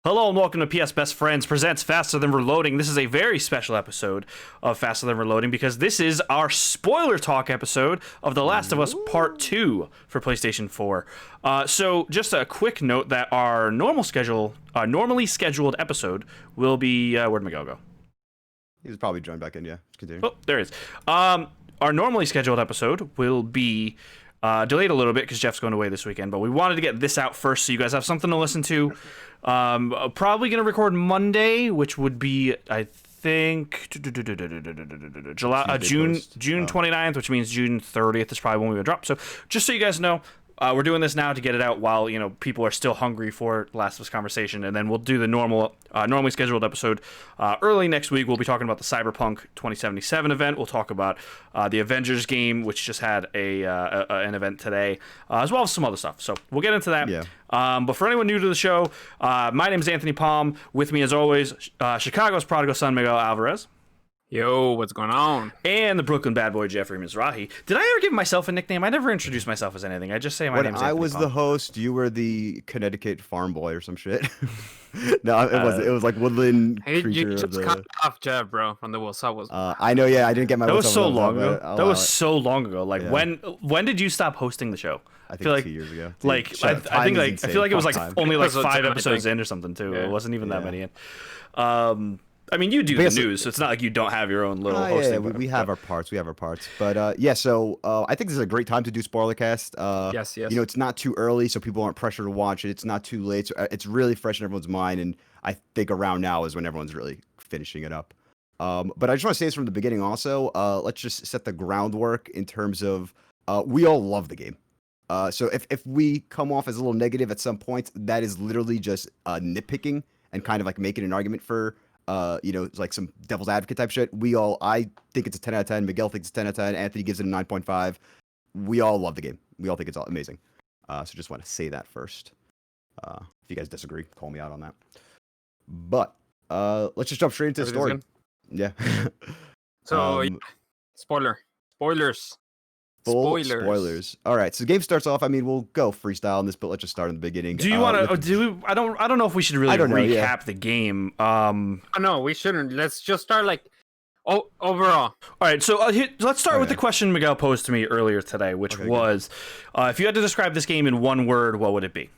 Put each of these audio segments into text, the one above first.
Hello and welcome to PS Best Friends presents Faster Than Reloading. This is a very special episode of Faster Than Reloading because this is our spoiler talk episode of The Last of Us Part 2 for PlayStation 4. So just a quick note that our normally scheduled episode will be... where'd Miguel go? He was probably joined back in, yeah. Continue. Oh, there he is. Our normally scheduled episode will be... delayed a little bit because Jeff's going away this weekend, but we wanted to get this out first so you guys have something to listen to. Probably going to record Monday, which would be, I think, June 29th, which means June 30th is probably when we would drop. So just so you guys know, we're doing this now to get it out while, people are still hungry for Last of Us conversation, and then we'll do the normally scheduled episode early next week. We'll be talking about the Cyberpunk 2077 event. We'll talk about the Avengers game, which just had an event today, as well as some other stuff. So we'll get into that. Yeah. But for anyone new to the show, my name is Anthony Palm. With me, as always, Chicago's prodigal son, Miguel Alvarez. Yo, what's going on? And the Brooklyn bad boy, Jeffrey Mizrahi. Did I ever give myself a nickname? I never introduced myself as anything. I just say my name's Anthony I was Palm. the host, you were the Connecticut farm boy or some shit. No, it wasn't. It was like woodland Hey, creature you of just the... cut off Jeff, bro, from the What's Up. I know, yeah, I didn't get my... That was so what's up, long but ago. I'll That allow was it. so long ago. Like Yeah. when did you stop hosting the show? I think feel like 2 years ago. Dude, Like shut up. I think Time is I feel like it was like insane. only like Episodes 5 in, I episodes think. in or something too. Yeah. It wasn't even that Yeah. many in. I mean, you do the But yes, news, so it's not like you don't have your own little hosting. Yeah, we have our parts. We have our parts. But yeah, so I think this is a great time to do spoiler cast. Yes. It's not too early, so people aren't pressured to watch it. It's not too late. So it's really fresh in everyone's mind, and I think around now is when everyone's really finishing it up. But I just want to say this from the beginning also. Let's just set the groundwork in terms of we all love the game. So if we come off as a little negative at some points, that is literally just nitpicking and kind of like making an argument for like some devil's advocate type shit. I think it's a 10 out of 10. Miguel thinks it's 10 out of 10. Anthony gives it a 9.5. We all love the game. We all think it's all amazing. So just want to say that first. If you guys disagree, call me out on that. But let's just jump straight into the story. Good? Yeah. So, spoilers. Full spoilers. All right. So the game starts off. I mean, we'll go freestyle on this, but let's just start in the beginning. Do you want to? I don't know if we should really recap the game. Oh, no, we shouldn't. Let's just start like overall. All right, so let's start with the question Miguel posed to me earlier today, which was, if you had to describe this game in one word, what would it be?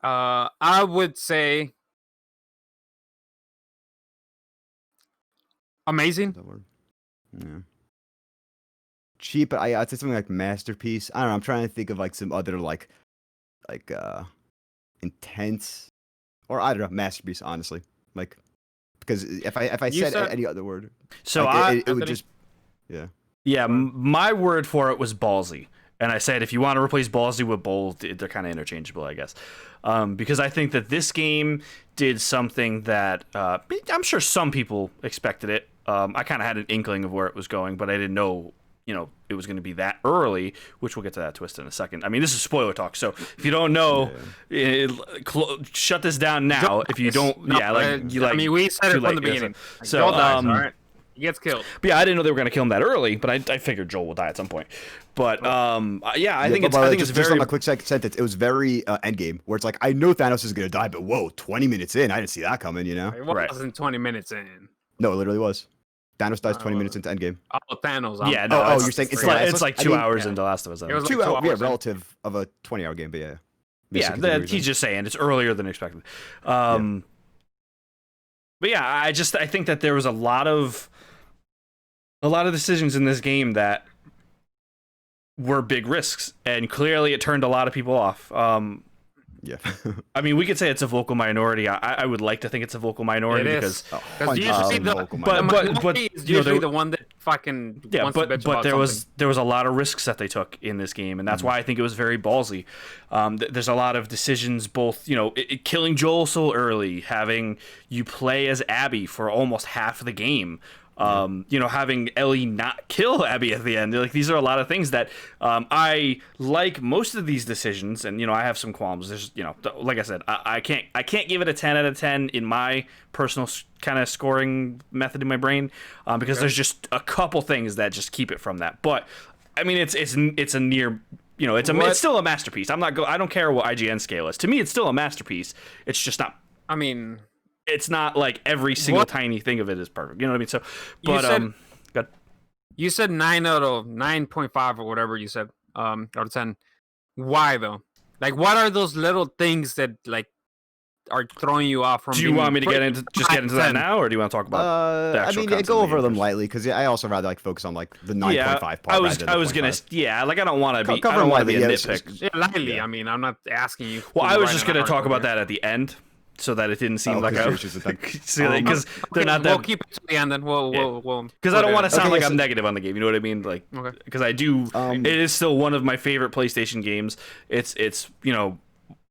I would say amazing. That word. Yeah. Cheap, but I'd say something like masterpiece. I don't know. I'm trying to think of like some other like intense, or I don't know, masterpiece. Honestly, like because if I said any other word, so like, it would just my word for it was ballsy. And I said, if you want to replace ballsy with bold, they're kind of interchangeable, I guess. Because I think that this game did something that I'm sure some people expected it. I kind of had an inkling of where it was going, but I didn't know, it was going to be that early, which we'll get to that twist in a second. I mean, this is spoiler talk, so if you don't know, shut this down now. If you don't, I mean, we said it from the beginning. So, Joel dies, all right? He gets killed. But yeah, I didn't know they were going to kill him that early, but I figured Joel will die at some point. But I think it's very. On a quick sentence, it was very Endgame, where it's like I know Thanos is going to die, but whoa, 20 minutes in, I didn't see that coming. It wasn't 20 minutes in. No, it literally was. Thanos dies 20 minutes into Endgame. Oh, Thanos. Yeah, no. You're saying it's like 2 hours into Last of Us. It was like 2 2 hours, hours relative of a 20-hour game, but yeah. Yeah, he's just saying it's earlier than expected. But yeah, I think that there was a lot of decisions in this game that were big risks, and clearly it turned a lot of people off. Yeah. I mean, we could say it's a vocal minority. I would like to think it's a vocal minority because usually the is usually the one that fucking wants to bitch about there was a lot of risks that they took in this game, and that's why I think it was very ballsy. There's a lot of decisions, both killing Joel so early, having you play as Abby for almost half of the game. Having Ellie not kill Abby at the end. Like, these are a lot of things that I like most of these decisions, and I have some qualms. There's like I said, I can't give it a 10 out of 10 in my personal kind of scoring method in my brain, because there's just a couple things that just keep it from that. But I mean, it's a near you know, it's still a masterpiece. I don't care what IGN scale is. To me, it's still a masterpiece. It's just not. I mean, it's not like every single tiny thing of it is perfect. You know what I mean? So, but good. You said 9 out of 9.5 or whatever you said, out of 10. Why though? Like, what are those little things that like are throwing you off from? Do you want me to get into that now, or do you want to talk about? The actual I mean, go over them lightly because I also rather like focus on like the 9.5 part. I was gonna, like I don't want to be. I don't want to be a nitpick. Yeah, lightly. Yeah. I mean, I'm not asking you. Well, I was just gonna talk about that at the end, so that it didn't seem like I was because they're not that. We'll keep it to the end, then we'll because I don't want to sound like I'm negative on the game. You know what I mean? Like, because I do. It is still one of my favorite PlayStation games. It's you know,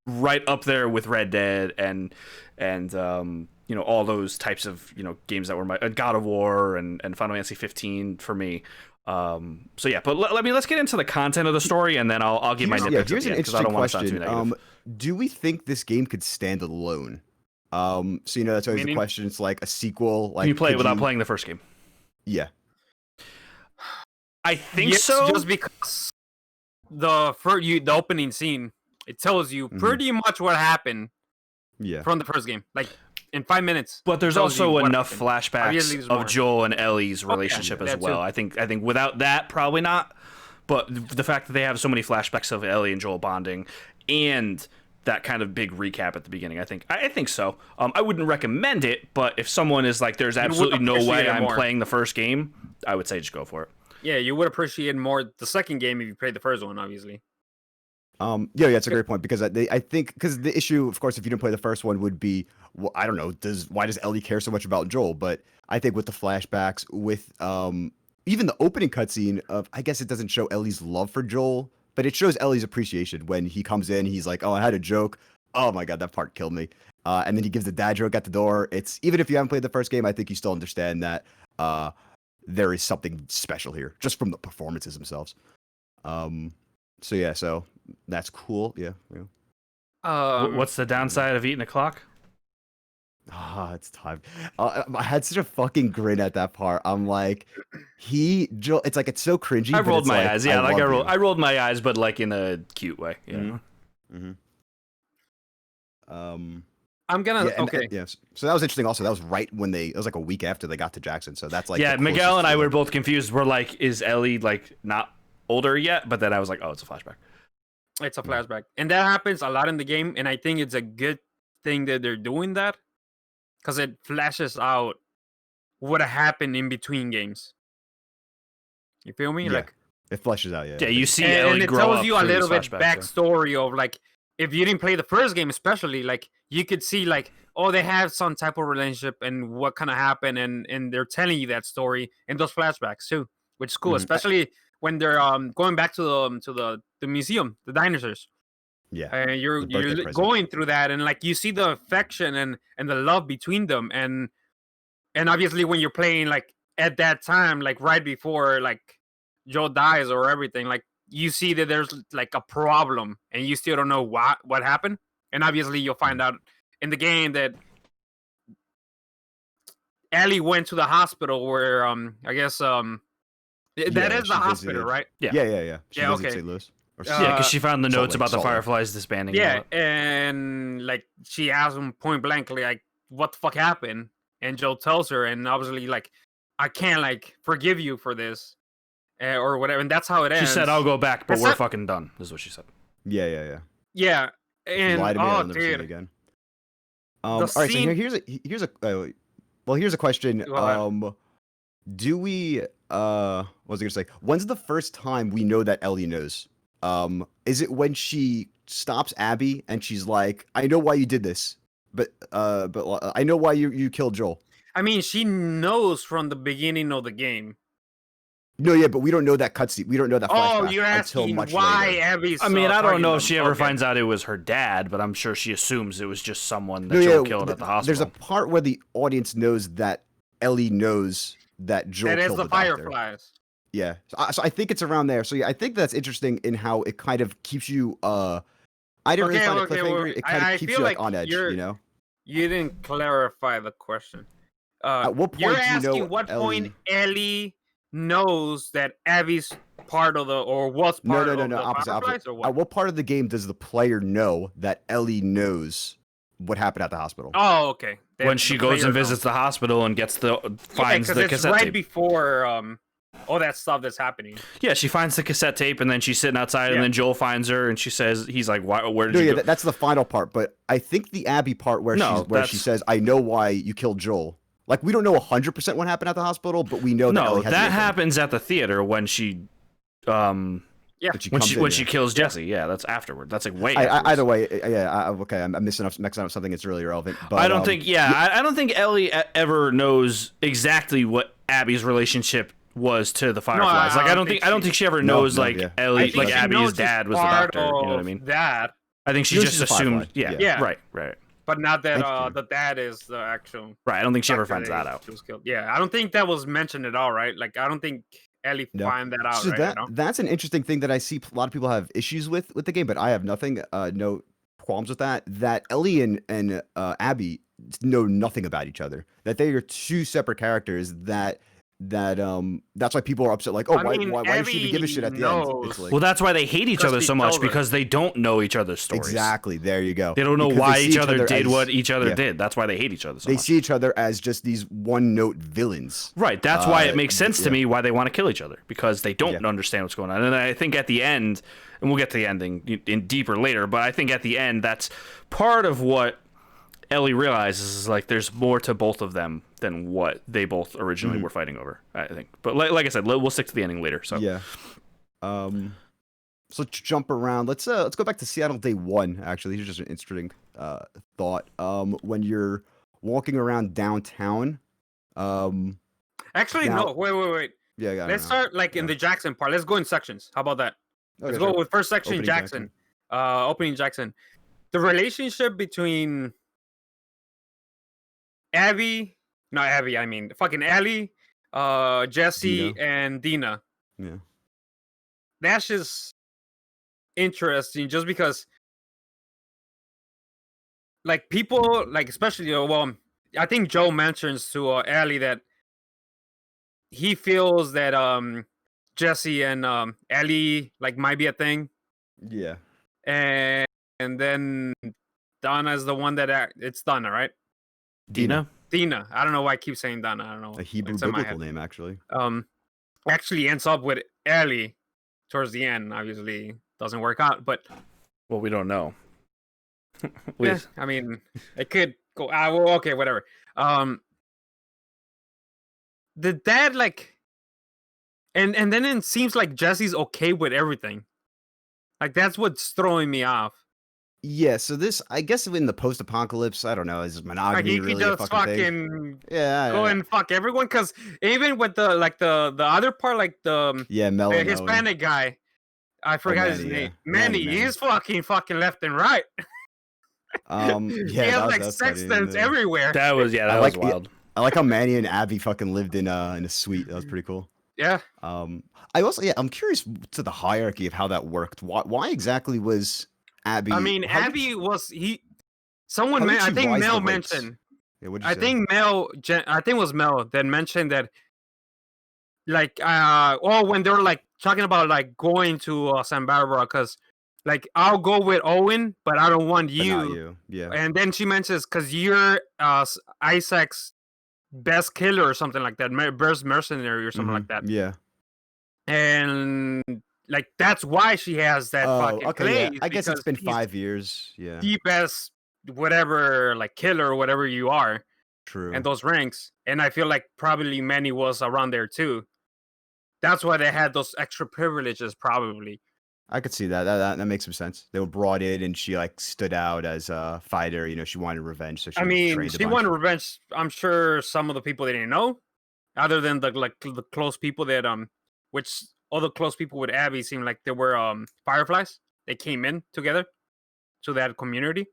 right up there with Red Dead and you know, all those types of, you know, games that were my God of War and Final Fantasy 15 for me. So yeah, but let's get into the content of the story, and then I'll give my nitpicks. Here's an interesting question. Do we think this game could stand alone? So you know, that's always the question. It's like a sequel. Like, can you play it without playing the first game? Yeah, I think so. Just because the opening scene, it tells you pretty much what happened. Yeah. From the first game, like in 5 minutes. But there's also enough flashbacks of Joel and Ellie's relationship as well. I think without that, probably not. But the fact that they have so many flashbacks of Ellie and Joel bonding, and that kind of big recap at the beginning, I think so. I wouldn't recommend it, but if someone is like, there's absolutely no way I'm playing the first game, I would say just go for it. Yeah, you would appreciate more the second game if you played the first one, obviously. Yeah, it's a great point because I think because the issue, of course, if you didn't play the first one, would be, well, I don't know, why does Ellie care so much about Joel? But I think with the flashbacks, with even the opening cutscene of, I guess it doesn't show Ellie's love for Joel, but it shows Ellie's appreciation when he comes in. He's like, "Oh, I had a joke. Oh my god, that part killed me." And then he gives the dad joke at the door. It's, even if you haven't played the first game, I think you still understand that there is something special here, just from the performances themselves. So yeah, so that's cool. Yeah. What's the downside of eating a clock? It's time. I had such a fucking grin at that part. I'm like, it's like, it's so cringy. I rolled my eyes. Yeah, I rolled my eyes, but like in a cute way. Yeah. I'm gonna So that was interesting. Also, that was right when it was like a week after they got to Jackson. So that's like, yeah. Miguel and I were both confused. We're like, is Ellie like not older yet? But then I was like, oh, it's a flashback. It's a flashback, and that happens a lot in the game, and I think it's a good thing that they're doing that, because it flashes out what happened in between games. You feel me? Yeah. Like, it flushes out. Yeah, you see Ellie and it grow tells up you a little bit flashbacks, backstory of, like, if you didn't play the first game, especially, like, you could see, like, oh, they have some type of relationship and what kind of happened, and they're telling you that story in those flashbacks too, which is cool, especially when they're going back to the museum, the dinosaurs. Yeah, and you're going through that, and like you see the affection and the love between them, and obviously when you're playing, like, at that time, like right before like Joe dies or everything, like you see that there's like a problem, and you still don't know what happened, and obviously you'll find out in the game that Ellie went to the hospital where I guess that is the hospital, right? Yeah. She okay. St. Louis. Yeah, because she found the notes about the Fireflies disbanding. Yeah, and like she asks him point blankly, like, what the fuck happened? And Joe tells her, and obviously, like, I can't like forgive you for this, or whatever. And that's how it ends. She said, "I'll go back, but we're fucking done." Is what she said. Yeah. Yeah, and I'll never see it again. All right, so here's a question. Do we what was I gonna say? When's the first time we know that Ellie knows? Is it when she stops Abby and she's like, "I know why you did this, but I know why you killed Joel." I mean, she knows from the beginning of the game. No, yeah, but we don't know that cutscene. We don't know that flashback you're asking why Abby's. I mean, I don't know if she ever finds out it was her dad, but I'm sure she assumes it was just someone that Joel killed at the hospital. There's a part where the audience knows that Ellie knows that Joel killed the Fireflies. Yeah, so I think it's around there. So yeah, I think that's interesting in how it kind of keeps you. I didn't really find it cliffhanger. It kind of keeps you like on edge, you know. You didn't clarify the question. At what point you're do you know asking what point Ellie knows that Abby's part of the or was part No, of the opposite, Fireflies opposite. or what? At what part of the game does the player know that Ellie knows what happened at the hospital? Oh, okay. When she goes and visits the hospital and finds the it's cassette right tape. before all that stuff that's happening. Yeah, she finds the cassette tape, and then she's sitting outside, and then Joel finds her, and she says, "He's like, where did you go?" That's the final part. But I think the Abby part where she says, "I know why you killed Joel." Like, we don't know 100% what happened at the hospital, but we know that Ellie has that happens at the theater when she when she kills Jesse. Yeah, that's afterward. That's like way afterwards. Either way, okay, I'm mixing up something that's really irrelevant. But I don't think I don't think Ellie ever knows exactly what Abby's relationship was to the Fireflies. I don't think she ever knows Ellie, like Abby's dad was the doctor. You know what I mean? That I think she just assumed. Yeah, right. But not that the dad is the actual. Right. I don't think she ever finds that out. She was killed. Yeah, I don't think that was mentioned at all. Right? Like, I don't think Ellie find that out. So right? That's an interesting thing that I see a lot of people have issues with the game, but I have no qualms with that. That Ellie and Abby know nothing about each other. That they are two separate characters. That's why people are upset. Like, oh, why does she even give a shit at the end? It's like, well, that's why they hate each other so much, because they don't know each other's stories. Exactly. There you go. They don't know why each other did what each other did. That's why they hate each other so much. They see each other as just these one-note villains. Right. That's why it makes sense to me why they want to kill each other, because they don't understand what's going on. And I think at the end, and we'll get to the ending in deeper later, but I think at the end, that's part of what Ellie realizes is like there's more to both of them than what they both originally were fighting over, I think. But like I said, we'll stick to the ending later. So yeah. So let's jump around. Let's go back to Seattle Day 1. Actually, this is just an interesting thought. When you're walking around downtown. Actually, no. Wait. Yeah. Let's start in the Jackson part. Let's go in sections. How about that? Let's go with first section. Opening Jackson. Opening Jackson. The relationship between Ellie, Jesse, and Dina. Yeah. That's just interesting, just because, like, people, like, especially, I think Joe mentions to Ellie that he feels that Jesse and Ellie might be a thing. Yeah. And then Donna is the one that it's Donna, right? Dina. I don't know why I keep saying Donna. I don't know. A Hebrew biblical name, actually. Actually ends up with Ellie towards the end. Obviously, doesn't work out, but we don't know. Yeah, I mean, it could go. Okay, whatever. The dad and then it seems like Jesse's okay with everything. Like, that's what's throwing me off. Yeah, so this, I guess, in the post-apocalypse, I don't know, is monogamy really a fucking thing? Go and fuck everyone, because even with the other part, the Hispanic guy, I forgot his name. Manny, he's fucking left and right. He has sex stunts everywhere. That was wild. I like how Manny and Abby fucking lived in a suite. That was pretty cool. Yeah. I'm curious to the hierarchy of how that worked. Why exactly was Abby? I mean, Abby was someone. I think Mel mentioned. Yeah, what'd you I say? think it was Mel that mentioned that, when they were talking about going to Santa Barbara, because I'll go with Owen, but I don't want you. But not you. Yeah. And then she mentions, because you're Isaac's best killer or something like that, best mercenary or something like that. Yeah. And that's why she has that fucking claim. Yeah. I guess it's been 5 years. Yeah. The best whatever killer or whatever you are. True. And those ranks. And I feel like probably Manny was around there too. That's why they had those extra privileges, probably. I could see that. That makes some sense. They were brought in, and she stood out as a fighter. She wanted revenge. So she wanted revenge. I'm sure some of the people they didn't know, other than the close people that which all the close people with Abby seemed like they were Fireflies. They came in together to that community.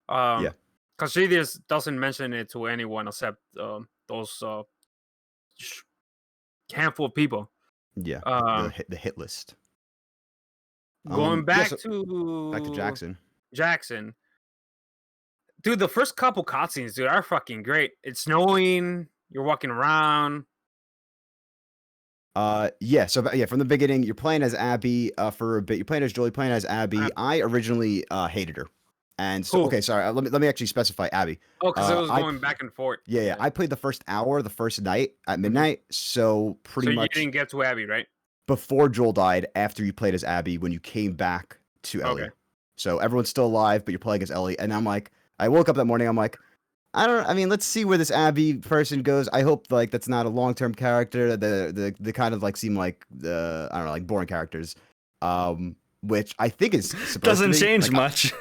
Yeah. Because she just doesn't mention it to anyone except those handful of people. Yeah. The hit list. Going back to Jackson. Jackson. Dude, the first couple cutscenes, dude, are fucking great. It's snowing. You're walking around. Yeah. So yeah, from the beginning, you're playing as Abby. For a bit, you're playing as Jolie, playing as Abby. I originally hated her, and so Who? okay, sorry. Let me actually specify Abby. Oh, because it was I going back and forth. Yeah, I played the first hour, the first night at Mhm. midnight. So So pretty you much didn't get to Abby, right? before Joel died, after you played as Abby, when you came back to Ellie. Okay. So everyone's still alive, but you're playing as Ellie. And I'm like, I woke up that morning. I'm like, I mean, let's see where this Abby person goes. I hope like that's not a long term character. The kind of like seem like I don't know, like boring characters. Which I think is supposed Doesn't to be. change Like, much.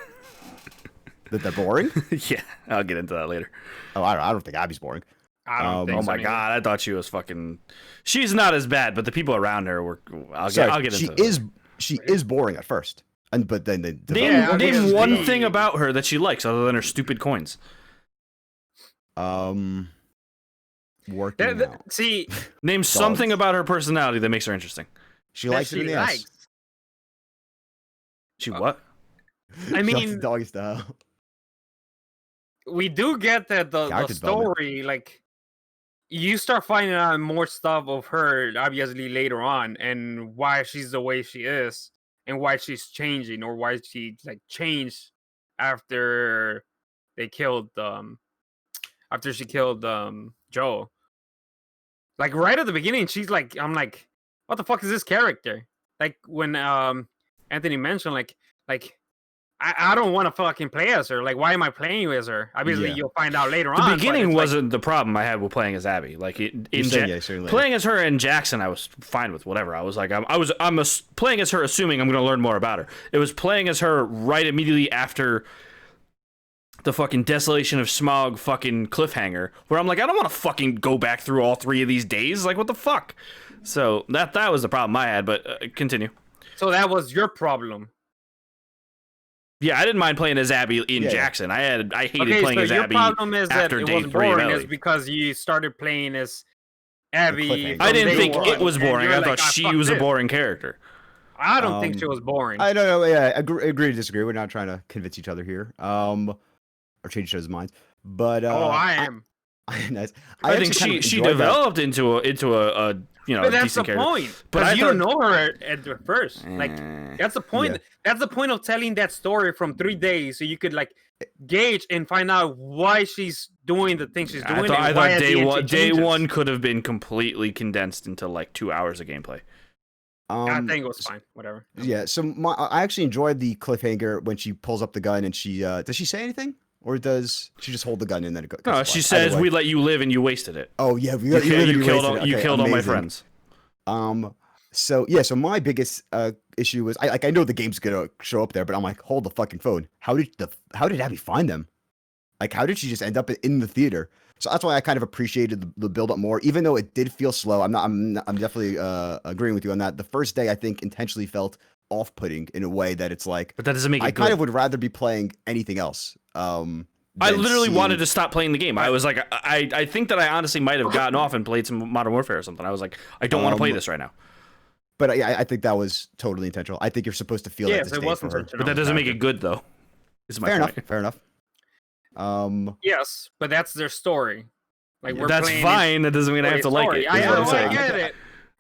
that they're boring. Yeah, I'll get into that later. Oh, I don't think Abby's boring. I don't think Oh so. my either. god, I thought she was fucking. She's not as bad, but the people around her were. I'll get she into it. she is boring at first, and but then they Name, Yeah, name one obviously. thing about her that she likes other than her stupid coins. Working out. See, Name something about her personality that makes her interesting. She that likes it in she the ass. likes. She what? I She likes mean, the doggy style. we do get that the Character development. story, like you start finding out more stuff of her obviously later on, and why she's the way she is, and why she's changing, or why she like changed after they killed after she killed Joe. Like right at the beginning, she's like, I'm like, what the fuck is this character? Like when Anthony mentioned like I don't want to fucking play as her. Like, why am I playing as her? Obviously, Yeah. you'll find out later The on. beginning wasn't the problem I had with playing as Abby. Like Certainly. playing as her in Jackson, I was fine with whatever. I was like, playing as her, assuming I'm going to learn more about her. It was playing as her right immediately after the fucking Desolation of Smog fucking cliffhanger, where I'm like, I don't want to fucking go back through all 3 of these days. Like, what the fuck? So that was the problem I had. But continue. So that was your problem. Yeah, I didn't mind playing as Abby in Jackson. I hated playing as Abby. Your problem is that after it day wasn't 3 of boring. Ellie. Is because you started playing as Abby. cliffhanger. I didn't think one, it was and boring. you're I like, thought "Ah, she fuck was a this." boring character. I don't think she was boring. I don't know. Yeah, agree to disagree. We're not trying to convince each other here. Or change each other's minds. But I am. nice. I think actually she kind of enjoyed that. developed into a But that's the decent character. point. But I Because you thought- don't know her at the first. Like that's the point. Yeah. That's the point of telling that story from 3 days, so you could like gauge and find out why she's doing the things she's doing. I and why thought at the end she day changes. one could have been completely condensed into like 2 hours of gameplay. I think it was fine. Whatever. Yeah, so I actually enjoyed the cliffhanger when she pulls up the gun and she does she say anything, or does she just hold the gun and then it goes? No, she says, "We let you live and you wasted it. Oh yeah, You killed all my friends." So yeah, so my biggest issue was I know the game's gonna show up there, but I'm like, hold the fucking phone. How did Abby find them? Like, how did she just end up in the theater? So that's why I kind of appreciated the build up more, even though it did feel slow. I'm definitely agreeing with you on that. The first day I think intentionally felt off putting in a way that it's like, But that doesn't make it I good. kind of would rather be playing anything else. I than literally seeing- wanted to stop playing the game. I was like, I think that I honestly might have gotten off and played some Modern Warfare or something. I was like, I don't want to play this right now. But I think that was totally intentional. I think you're supposed to feel that Yes, it disdain was for her. intentional. But that doesn't make it good, though. Is my Fair point. enough. Fair enough. Yes, but that's their story. Like we're That's playing fine. That doesn't mean I have to like story. it. is what I'm I saying. get it,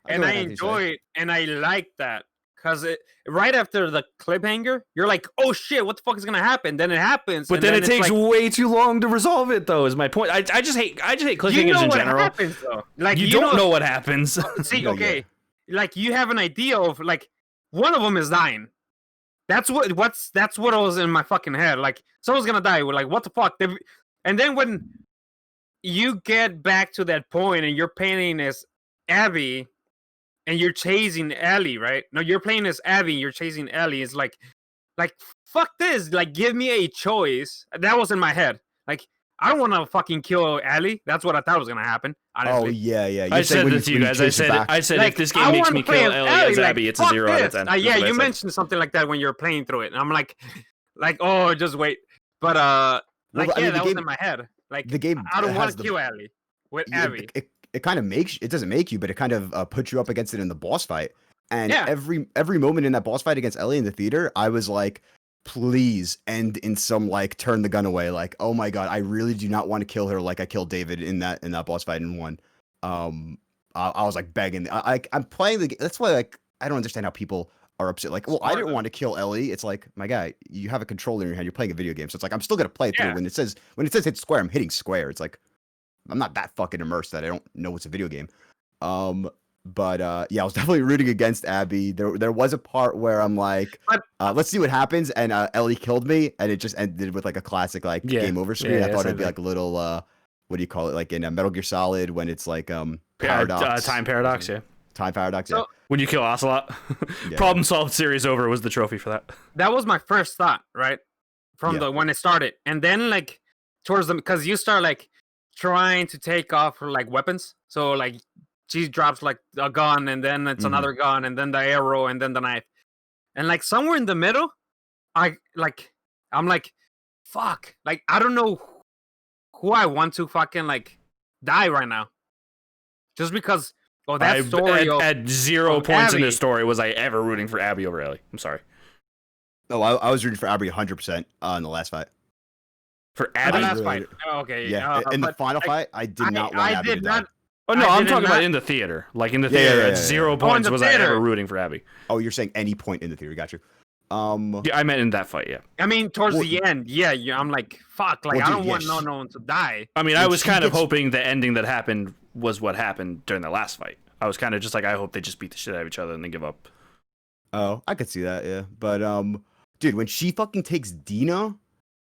and I enjoy it, and I like that because right after the cliffhanger, you're like, "Oh shit, what the fuck is gonna happen?" Then it happens, But and then it it's takes like, way too long to resolve it, though. Is my point. I just hate cliffhangers you know in what general. happens though. Like You don't know what happens. See, No, okay, like you have an idea of like one of them is dying. That's what was in my fucking head. Like someone's gonna die. We're like, what the fuck? And then when you get back to that point and you're playing as Abby and you're chasing Ellie, right? No, you're playing as Abby and you're chasing Ellie. It's like fuck this. Like give me a choice. That was in my head. Like I don't want to fucking kill Ellie. That's what I thought was gonna happen. Honestly. Oh yeah. You're I saying said when this to you when guys. chase her back. I said Like, if this I game makes wanna me play kill as Ellie as like, Abby, it's a fuck 0 out of this. 10. Yeah, That's what I you said. mentioned something like that when you're playing through it, and I'm like, oh, just wait. But like I mean, the that was game- in my head. Like the game I don't want has to the- kill Ellie with Abby. It kind of makes it doesn't make you, but it kind of puts you up against it in the boss fight. And Yeah. every moment in that boss fight against Ellie in the theater, I was like, please end in some like turn the gun away. Like, oh my god, I really do not want to kill her like I killed David in that boss fight in 1. I was like begging. I'm playing the game. That's why like I don't understand how people are upset. Like, well, I didn't want to kill Ellie. It's like, my guy, you have a controller in your hand. You're playing a video game, so it's like I'm still gonna play through. Yeah. When it says hit square, I'm hitting square. It's like I'm not that fucking immersed that I don't know it's a video game. But yeah, I was definitely rooting against Abby. There was a part where I'm like, let's see what happens, and Ellie killed me, and it just ended with like a classic like game over screen. I thought it'd be like a little what do you call it, like in Metal Gear Solid when it's like paradox, time paradox, yeah. Time paradox, So- yeah. When you kill Ocelot, Yeah. problem solved. Series over was the trophy for that. That was my first thought, right? From Yeah. the when it started, and then like towards them, because you start like trying to take off her like weapons. So like she drops like a gun, and then it's Mhm. another gun, and then the arrow, and then the knife, and like somewhere in the middle, I'm like, fuck, like I don't know who I want to fucking like die right now, just because. Oh, that story at 0 of points in Abby. this story was I ever rooting for Abby over Ellie. I'm sorry. No, I was rooting for Abby 100% in the last fight. For The Abby? last really- fight. Oh, okay. Yeah, in the but final fight, I did not want Abby to die. Oh no, I I'm did talking about not- in the theater. Like in the Yeah, theater, yeah, at yeah, 0 yeah. points the was I theater. ever rooting for Abby. Oh, you're saying any point in the theory? Got you. Yeah, I meant in that fight. Yeah. I mean, towards Well, the end, yeah, I'm like, fuck, like Well, I dude, don't yeah, want no one to die. I mean, When I was she kind of gets- hoping the ending that happened was what happened during the last fight. I was kind of just like, I hope they just beat the shit out of each other and then give up. Oh, I could see that, yeah. But dude, when she fucking takes Dina,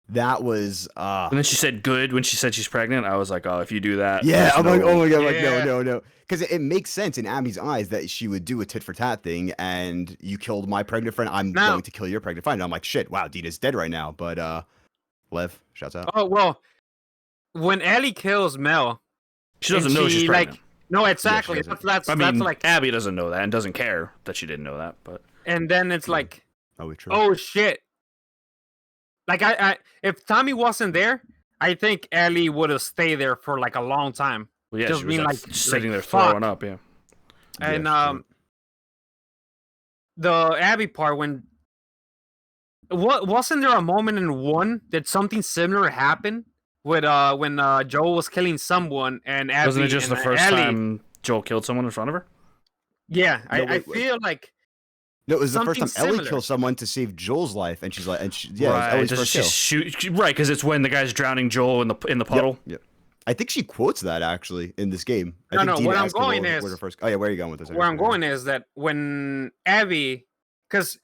that was And then she said good when she said she's pregnant. I was like, oh, if you do that. yeah. there's I'm like, no- oh my god, like Yeah. no, because it makes sense in Abby's eyes that she would do a tit for tat thing, and you killed my pregnant friend. I'm No. going to kill your pregnant friend. And I'm like, shit, wow, Dina's dead right now. But Lev, shouts out. Oh well, when Ellie kills Mel, She doesn't and know she's she, pregnant. like, no, exactly. doesn't. That's I mean, that's like, Abby doesn't know that and doesn't care that she didn't know that. But and then it's like, Oh, true. oh shit. Like I if Tommy wasn't there, I think Ellie would have stayed there for like a long time. well, yeah, Just she was being like, like- sitting like, there throwing fuck. up. Yeah. And true. the Abby part when wasn't there a moment in one that something similar happened with when Joel was killing someone and Abby Wasn't it just the and first Ellie? time Joel killed someone in front of her? Yeah, No, I wait, wait. feel like No, it was the first time something Ellie similar. kills someone to save Joel's life, and she's like, and she, yeah, it was right. Ellie's Does first she kill. shoot? Right, because it's when the guy's drowning Joel in the puddle. Yep. I think she quotes that actually in this game. I No, think no, Dina where I'm asked her going what is- was her first. Oh yeah, where are you going with this? where I'm going is that when Abby, because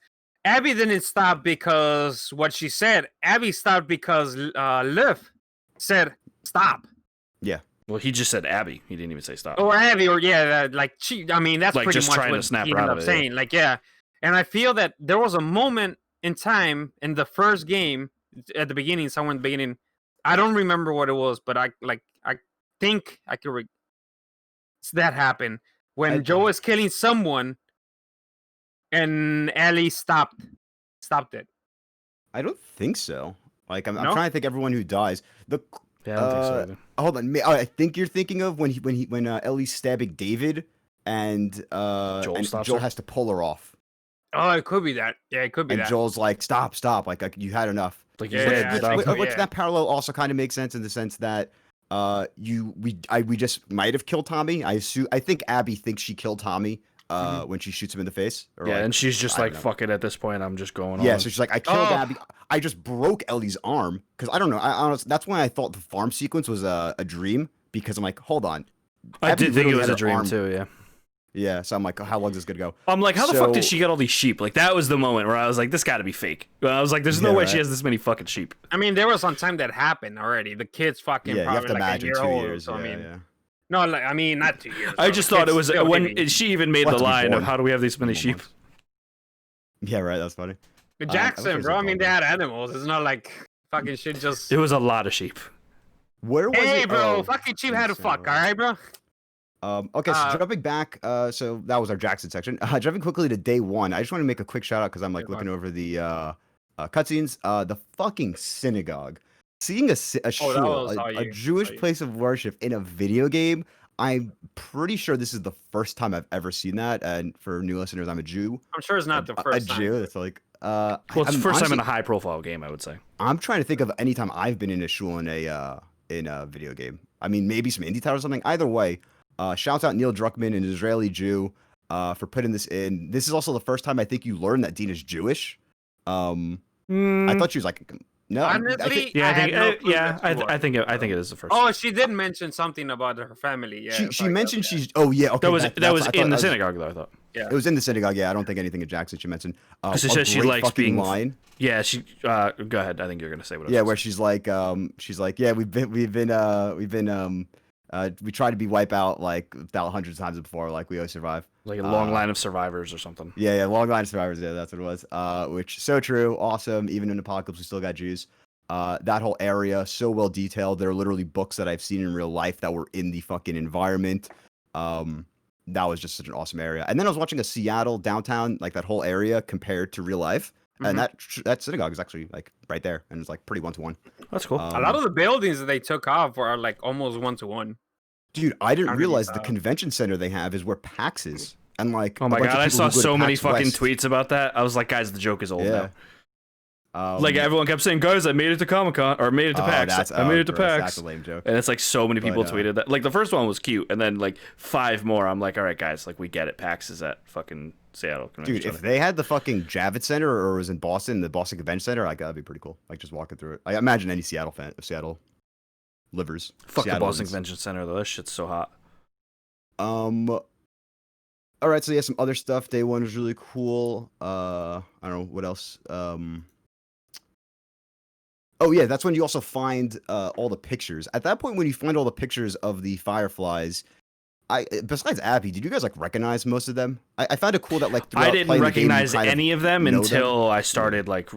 Abby didn't stop because what she said. Abby stopped because Liv said stop. Well, he just said Abby. He didn't even say stop. Or Abby, or yeah, like she. I mean, that's Like, pretty just much trying to what snap he her ended out up of it, yeah. saying. Like, yeah, and I feel that there was a moment in time in the first game at the beginning, somewhere in the beginning. I don't remember what it was, but I think I could. That happened when Joe was killing someone, and Ellie stopped it. I don't think so. Like I'm No? trying to think everyone who dies. The Yeah, I don't think so either. hold on, I think you're thinking of when Ellie's stabbing David and Joel stops Joel her? has to pull her off, Oh, it could be that. Yeah, it could be and that. Joel's like, stop, like you had enough. Like Yeah, you yeah, said, I stop. think so. Which yeah. that parallel also kind of makes sense in the sense that we just might have killed Tommy. I think Abby thinks she killed Tommy when she shoots him in the face. Or Yeah, like, and she's just I like, don't know. fuck it at this point. I'm just going Yeah, on. so she's like, I killed Oh. Abby. I just broke Ellie's arm because I don't know. I honestly, that's when I thought the farm sequence was a dream because I'm like, hold on. I Abby did think it literally was had a her dream arm- too, yeah. Yeah, so I'm like, how long is this gonna go? I'm like, how the fuck did So- she get all these sheep? Like, that was the moment where I was like, this gotta be fake. I was like, there's no Yeah, way right. she has this many fucking sheep. I mean, there was some time that happened already. The kid's fucking Yeah, you have probably to like imagine a year 2 old. years. So yeah, I mean, yeah. no, like I mean, not 2 years. I so just the thought it kid's was still when baby. she even made Well, the to be line of born. how do we have these many sheep? Months. Yeah, right. That's funny. But I Jackson, wish bro. I I mean, saw they had animals. It's not like fucking shit just. It was a lot of sheep. Where was Hey, it? bro, Oh, fucking cheap had to fuck. Samurai. All right, bro. Okay, so Uh, jumping back, so that was our Jackson section. Jumping quickly to day one, I just want to make a quick shout out because I'm like Yeah, looking over the cutscenes. The fucking synagogue, seeing a shul, was how a you- Jewish how you- place of worship in a video game. I'm pretty sure this is the first time I've ever seen that. And for new listeners, I'm a Jew. I'm sure it's not the first a time. Jew. That's like Well, it's the I'm first time in honestly- a high profile game, I would say. I'm trying to think of any time I've been in a shul in a video game. I mean, maybe some indie title or something. Either way, Shouts out Neil Druckmann, an Israeli Jew, for putting this in. This is also the first time I think you learn that Dina's Jewish. I thought she was like, no, Honestly, Yeah, I think had no clue that she was. I think it is the first. Oh, she did mention something about her family. Yeah, she mentioned she's. Oh yeah, okay. That was in the synagogue though. I thought. Yeah, it was in the synagogue. Yeah, I don't think anything in Jackson she mentioned. She says she likes being. Line. Yeah, she. Go ahead. I think you're gonna say what. Yeah, where she's like, yeah, we tried to be Wipeout like hundreds of times before, like we always survive. Like a long line of survivors or something. Yeah, long line of survivors. Yeah, that's what it was. Which so true, awesome. Even in Apocalypse, we still got Jews. That whole area so well detailed. There are literally books that I've seen in real life that were in the fucking environment. That was just such an awesome area. And then I was watching a Seattle downtown, like that whole area compared to real life. And that synagogue is actually like right there, and it's like pretty 1-to-1. That's cool. A lot of the buildings that they took off are like almost 1-to-1. Dude, I didn't realize the convention center they have is where PAX is. And like, oh my god, I saw so many fucking tweets about that. I was like, guys, the joke is old now. Like everyone kept saying, guys, I made it to Comic-Con or made it to PAX. I made it to PAX. That's a lame joke. And it's like so many people tweeted that. Like the first one was cute, and then like 5 more. I'm like, all right, guys, like we get it. PAX is at fucking Seattle. Dude, if they had the fucking Javits Center or it was in Boston, the Boston Convention Center, like that'd be pretty cool. Like just walking through it. I imagine any Seattle livers. Fuck the Boston Convention Center though. This shit's so hot. All right, so yeah, some other stuff. Day 1 was really cool. I don't know what else. Oh yeah, that's when you also find all the pictures. At that point, when you find all the pictures of the Fireflies, besides Abby, did you guys like recognize most of them? I found it cool that like I didn't recognize any of them until I started like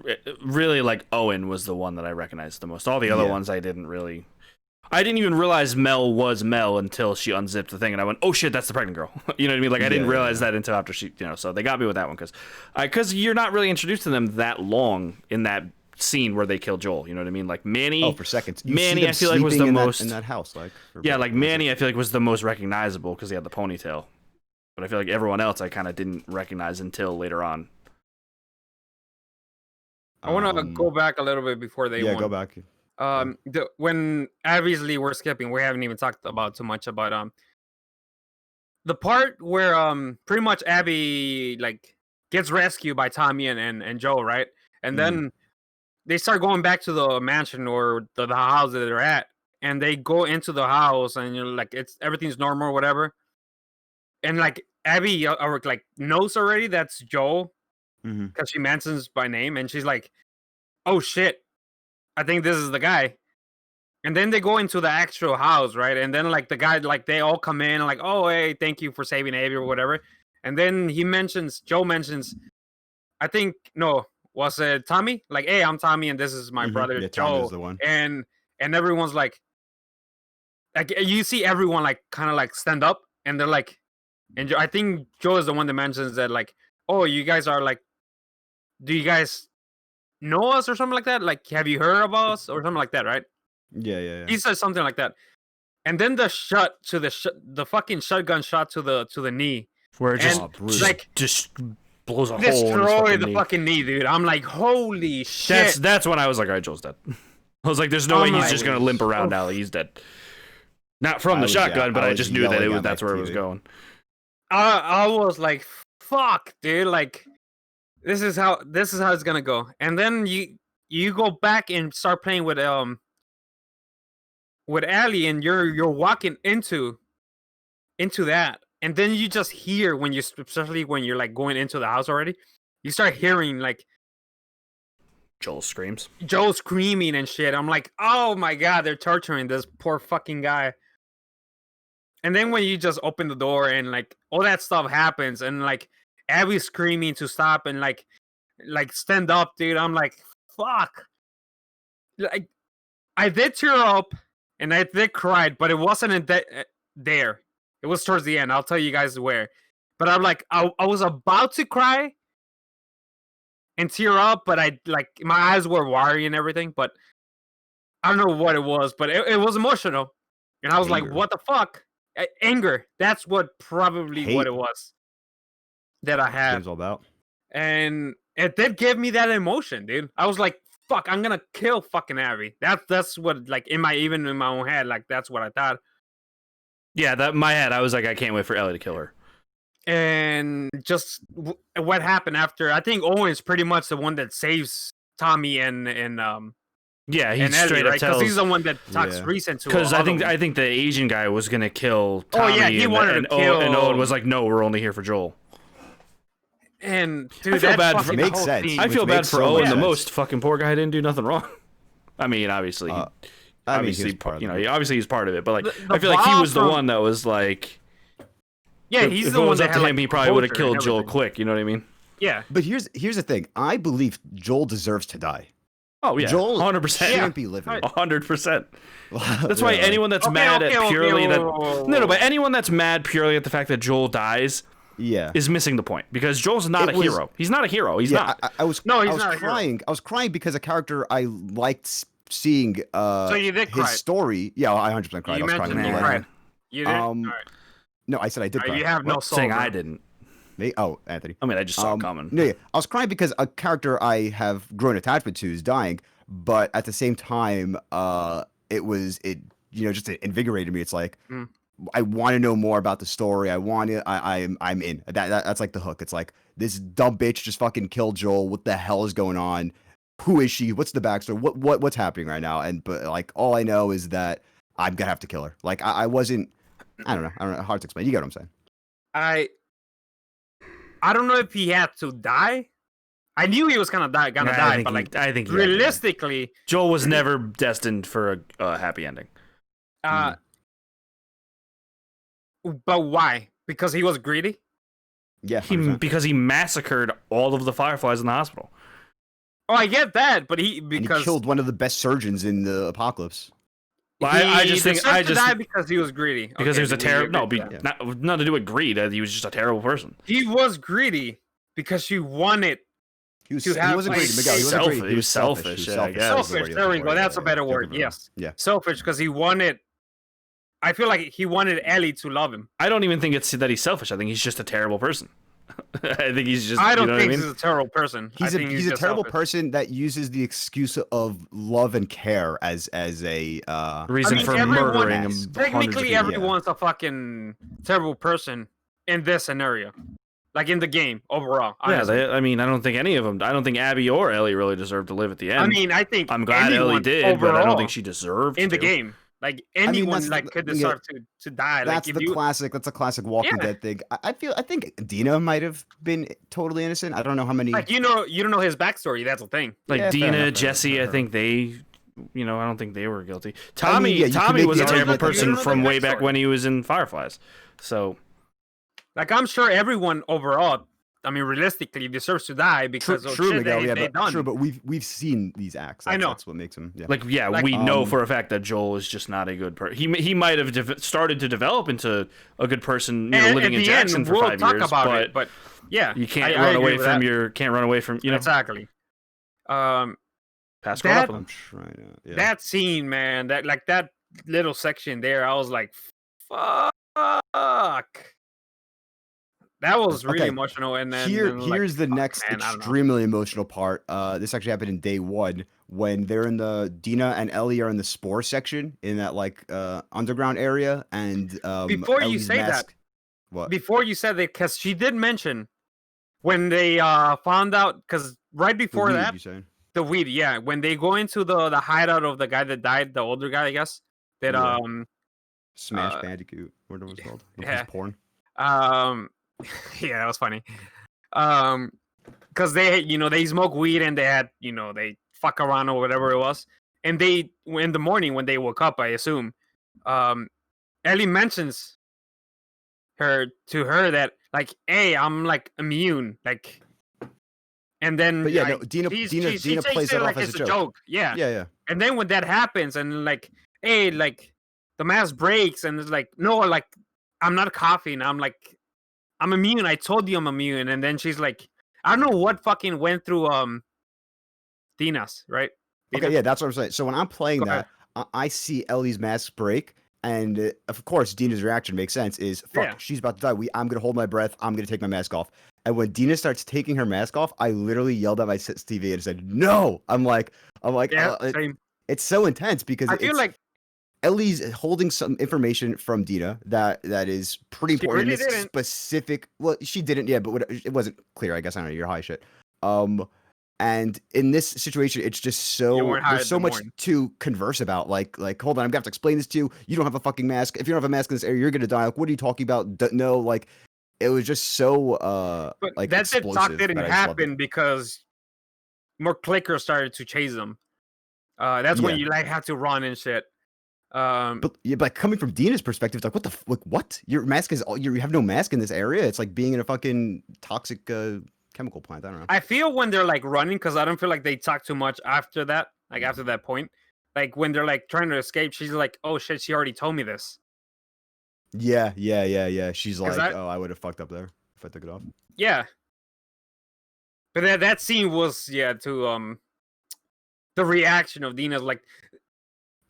really like Owen was the one that I recognized the most. All the other ones I didn't really. I didn't even realize Mel was Mel until she unzipped the thing, and I went, "Oh shit, that's the pregnant girl." You know what I mean? Like I didn't realize that until after she, So they got me with that one because you're not really introduced to them that long in that scene where they kill Joel. You know what I mean? Like Manny. Oh, for seconds. Manny, I feel like was the most in that house. Like like Manny, I feel like was the most recognizable because he had the ponytail. But I feel like everyone else I kind of didn't recognize until later on. I want to go back a little bit before they. Yeah, go back. When obviously we're skipping, we haven't even talked about too much about the part where pretty much Abby like gets rescued by Tommy and Joe, right? And then they start going back to the mansion or the house that they're at, and they go into the house, and you're like, everything's normal or whatever. And like Abby like knows already that's Joe because she mentions by name, and she's like, "Oh shit, I think this is the guy." And then they go into the actual house, right? And then like the guy, like they all come in, like, "Oh hey, thank you for saving Abby" or whatever. And then Joe mentions, I think was it Tommy? Like, "Hey, I'm Tommy, and this is my brother Joe." Tommy is the one. And everyone's like you see everyone like kind of like stand up, and they're like, and I think Joe is the one that mentions that like, "Oh, you guys are like, do you guys know us or something like that? Like, have you heard of us or something like that?" Right? Yeah. He says something like that, and then the shot to the fucking shotgun shot to the knee, where it just blows a hole in his destroy the fucking knee, dude. I'm like, holy shit. That's when I was like, all right, Joel's dead. I was like, there's no way he's just gonna limp around now. He's dead. Not from the shotgun, but I just knew that that's where it was going. I was like, fuck, dude. Like, this is how it's gonna go. And then you go back and start playing with Ellie, and you're walking into that, and then you just hear especially when you're like going into the house already, you start hearing like Joel screaming and shit. I'm like, oh my god, they're torturing this poor fucking guy. And then when you just open the door and like all that stuff happens, and like Abby's screaming to stop and like stand up, dude. I'm like, fuck. Like, I did tear up and I did cry, but it wasn't there. It was towards the end. I'll tell you guys where. But I'm like, I was about to cry and tear up, but I like my eyes were watery and everything. But I don't know what it was, but it was emotional, and I was like, what the fuck? Anger. That's what it was that I had. Game's all about. And it did give me that emotion, dude. I was like, fuck, I'm gonna kill fucking Abby. That's what, like, in my own head, like, that's what I thought. Yeah, that in my head, I was like, I can't wait for Ellie to kill her. And just what happened after. I think Owen's pretty much the one that saves Tommy and Yeah, he and Ellie, straight up right? Because tells. he's the one that talks Yeah. reason to. Because all I of think them. the Asian guy was gonna kill Oh, Tommy. yeah, he wanted to and kill- Owen was like, no, we're only here for Joel. And dude, I feel that bad for- fucking Makes whole sense. scene- I Which feel bad makes for so Owen much the sense. most. Fucking poor guy didn't do nothing wrong. I mean, obviously, I mean, obviously, he was part of you know, it. obviously he's part of it. But like, The I feel like he was the bomb one that was like, Yeah, if he's it the one was that up had, to like, him, he probably would have composure and killed Joel everything. quick. You know what I mean? Yeah, But here's the thing. I believe Joel deserves to die. Oh yeah, Joel 100%. shouldn't be living. 100%. That's why Yeah, anyone that's Okay, mad okay, at okay, purely that whoa. no, but anyone that's mad purely at the fact that Joel dies yeah. is missing the point because Joel's not It a was- hero. He's not a hero. He's yeah, not. I was No, he's I was not a hero. crying. I was crying because a character I liked seeing So you did his cry. story. Yeah, I 100% cried. You I was crying mentioned in the you Man. letter. cried. You did. Um, All right. No, I said I did cry. You have no What? soul. Saying bro. I didn't. Me? Oh, Anthony. I mean, I just saw it coming. No, yeah. I was crying because a character I have grown attachment to is dying, but at the same time, it just invigorated me. It's like Mm. I want to know more about the story. I'm in. That's like the hook. It's like this dumb bitch just fucking killed Joel. What the hell is going on? Who is she? What's the backstory? What's happening right now? But like all I know is that I'm gonna have to kill her. Like I wasn't. I don't know. Hard to explain. You get what I'm saying? I don't know if he had to die. I knew he was gonna die, I but like I think he had to. realistically, Joel was never destined for a happy ending. but why? Because he was greedy. Yeah. 100%. Because he massacred all of the Fireflies in the hospital. Oh, I get that, but And he because killed one of the best surgeons in the apocalypse. Well, I just think deserved to die because he was greedy. because Okay, he was a we terrible. No, agree with that. nothing to do with greed. He was just a terrible person. He was greedy because she wanted He To have, wasn't like, greedy, Miguel. He wasn't greedy. He was selfish, He was yeah, I selfish. guess. That was the selfish. word he There was we looking go. for. That's a better Yeah, word. yeah, Yes. Yeah. Selfish because he wanted. I feel like he wanted Ellie to love him. I don't even think it's that he's selfish. I think he's just a terrible person. I think he's just. I don't you know think what I he's mean? a terrible person. I He's a think he's a just terrible selfish. person that uses the excuse of love and care as a Reason I mean, for everyone murdering has- him. Technically, Yeah. everyone's a fucking terrible person in this scenario, like in the game overall. Yeah, honestly. I mean, I don't think any of them. I don't think Abby or Ellie really deserved to live at the end. I mean, I think I'm glad Ellie anyone did, overall but I don't think she deserved in the to. game. Like mean, anyone, that's like the- could yeah, deserve to die. that's Like if the you, classic. That's a classic Walking Yeah. Dead thing. I think Dina might have been totally innocent. I don't know how many. like you don't know his backstory. That's the thing. Like Yeah, fair Dina, enough, fair Jesse, enough, I fair think they. I don't think they were guilty. I mean, Tommy, yeah, you could Tommy make was the a terrible argument that you person don't know from the way back backstory. when he was in Fireflies. So Like I'm sure everyone overall, I mean, realistically, deserves to die because of True, shit Miguel. they Yeah, done. but we've seen these acts. I know. That's what makes him. Yeah. like yeah, Like, we know um, for a fact that Joel is just not a good person. He might have started to develop into a good person, you know, And living at in the Jackson end, for we'll 5 talk years. about But it. But yeah, you can't I run agree away with from that. can't run away from exactly. past that- I'm trying to. Yeah. That scene, man, that little section there, I was like, fuck. That was really Okay, emotional. And then Here's the next man, I don't know. extremely emotional part. This actually happened in day one when they're in the Dina and Ellie are in the spore section in that like underground area, and Before you Ellie's say that, mask. What? Before you said that, because she did mention when they found out, because right The before weed, that, you saying? the weed, yeah, when they go into the hideout of the guy that died, the older guy, I guess, that Yeah. Smash uh, Bandicoot, whatever it was called. Which yeah. was porn. yeah, that was funny. Because they, they smoke weed and they had, they fuck around or whatever it was, and they in the morning when they woke up, I assume, Ellie mentions to her that like, hey, I'm like immune, like, and then But yeah, like, no, Dina she plays takes that it off like as it's a joke. Yeah. Yeah. And then when that happens, and like, hey, like the mask breaks, and it's like, no, like I'm not coughing. I'm like, I'm immune. I told you I'm immune. And then she's like, I don't know what fucking went through Dina's, right? Okay, Dina? yeah, that's what I'm saying. So when I'm playing Go ahead. that, I see Ellie's mask break, and of course Dina's reaction makes sense. Is fuck, Yeah. she's about to die. I'm gonna hold my breath. I'm gonna take my mask off. And when Dina starts taking her mask off, I literally yelled at my TV and said, "No!" I'm like, Yeah, oh, same. it's so intense because I feel it's, like Ellie's holding some information from Dina that is pretty She important really in this didn't. specific. Well, she didn't, yeah, but it wasn't clear. I guess I don't know. You're high shit. And in this situation, it's just You so weren't high there's so this much morning. to converse about. Like hold on, I'm gonna have to explain this to you. You don't have a fucking mask. If you don't have a mask in this area, you're gonna die. Like, what are you talking about? No, like it was just so But like that talk explosive didn't that I just loved it. happen because more clickers started to chase them. That's when Yeah. you like have to run and shit. But yeah, but coming from Dina's perspective, it's like, what the like, what? Your mask is you have no mask in this area. It's like being in a fucking toxic chemical plant. I don't know. I feel when they're like running, because I don't feel like they talk too much after that. Like after that point, like when they're like trying to escape, she's like, "Oh shit, she already told me this." Yeah. She's like, I- oh, I would have fucked up there if I took it off. Yeah, but that scene was to the reaction of Dina's like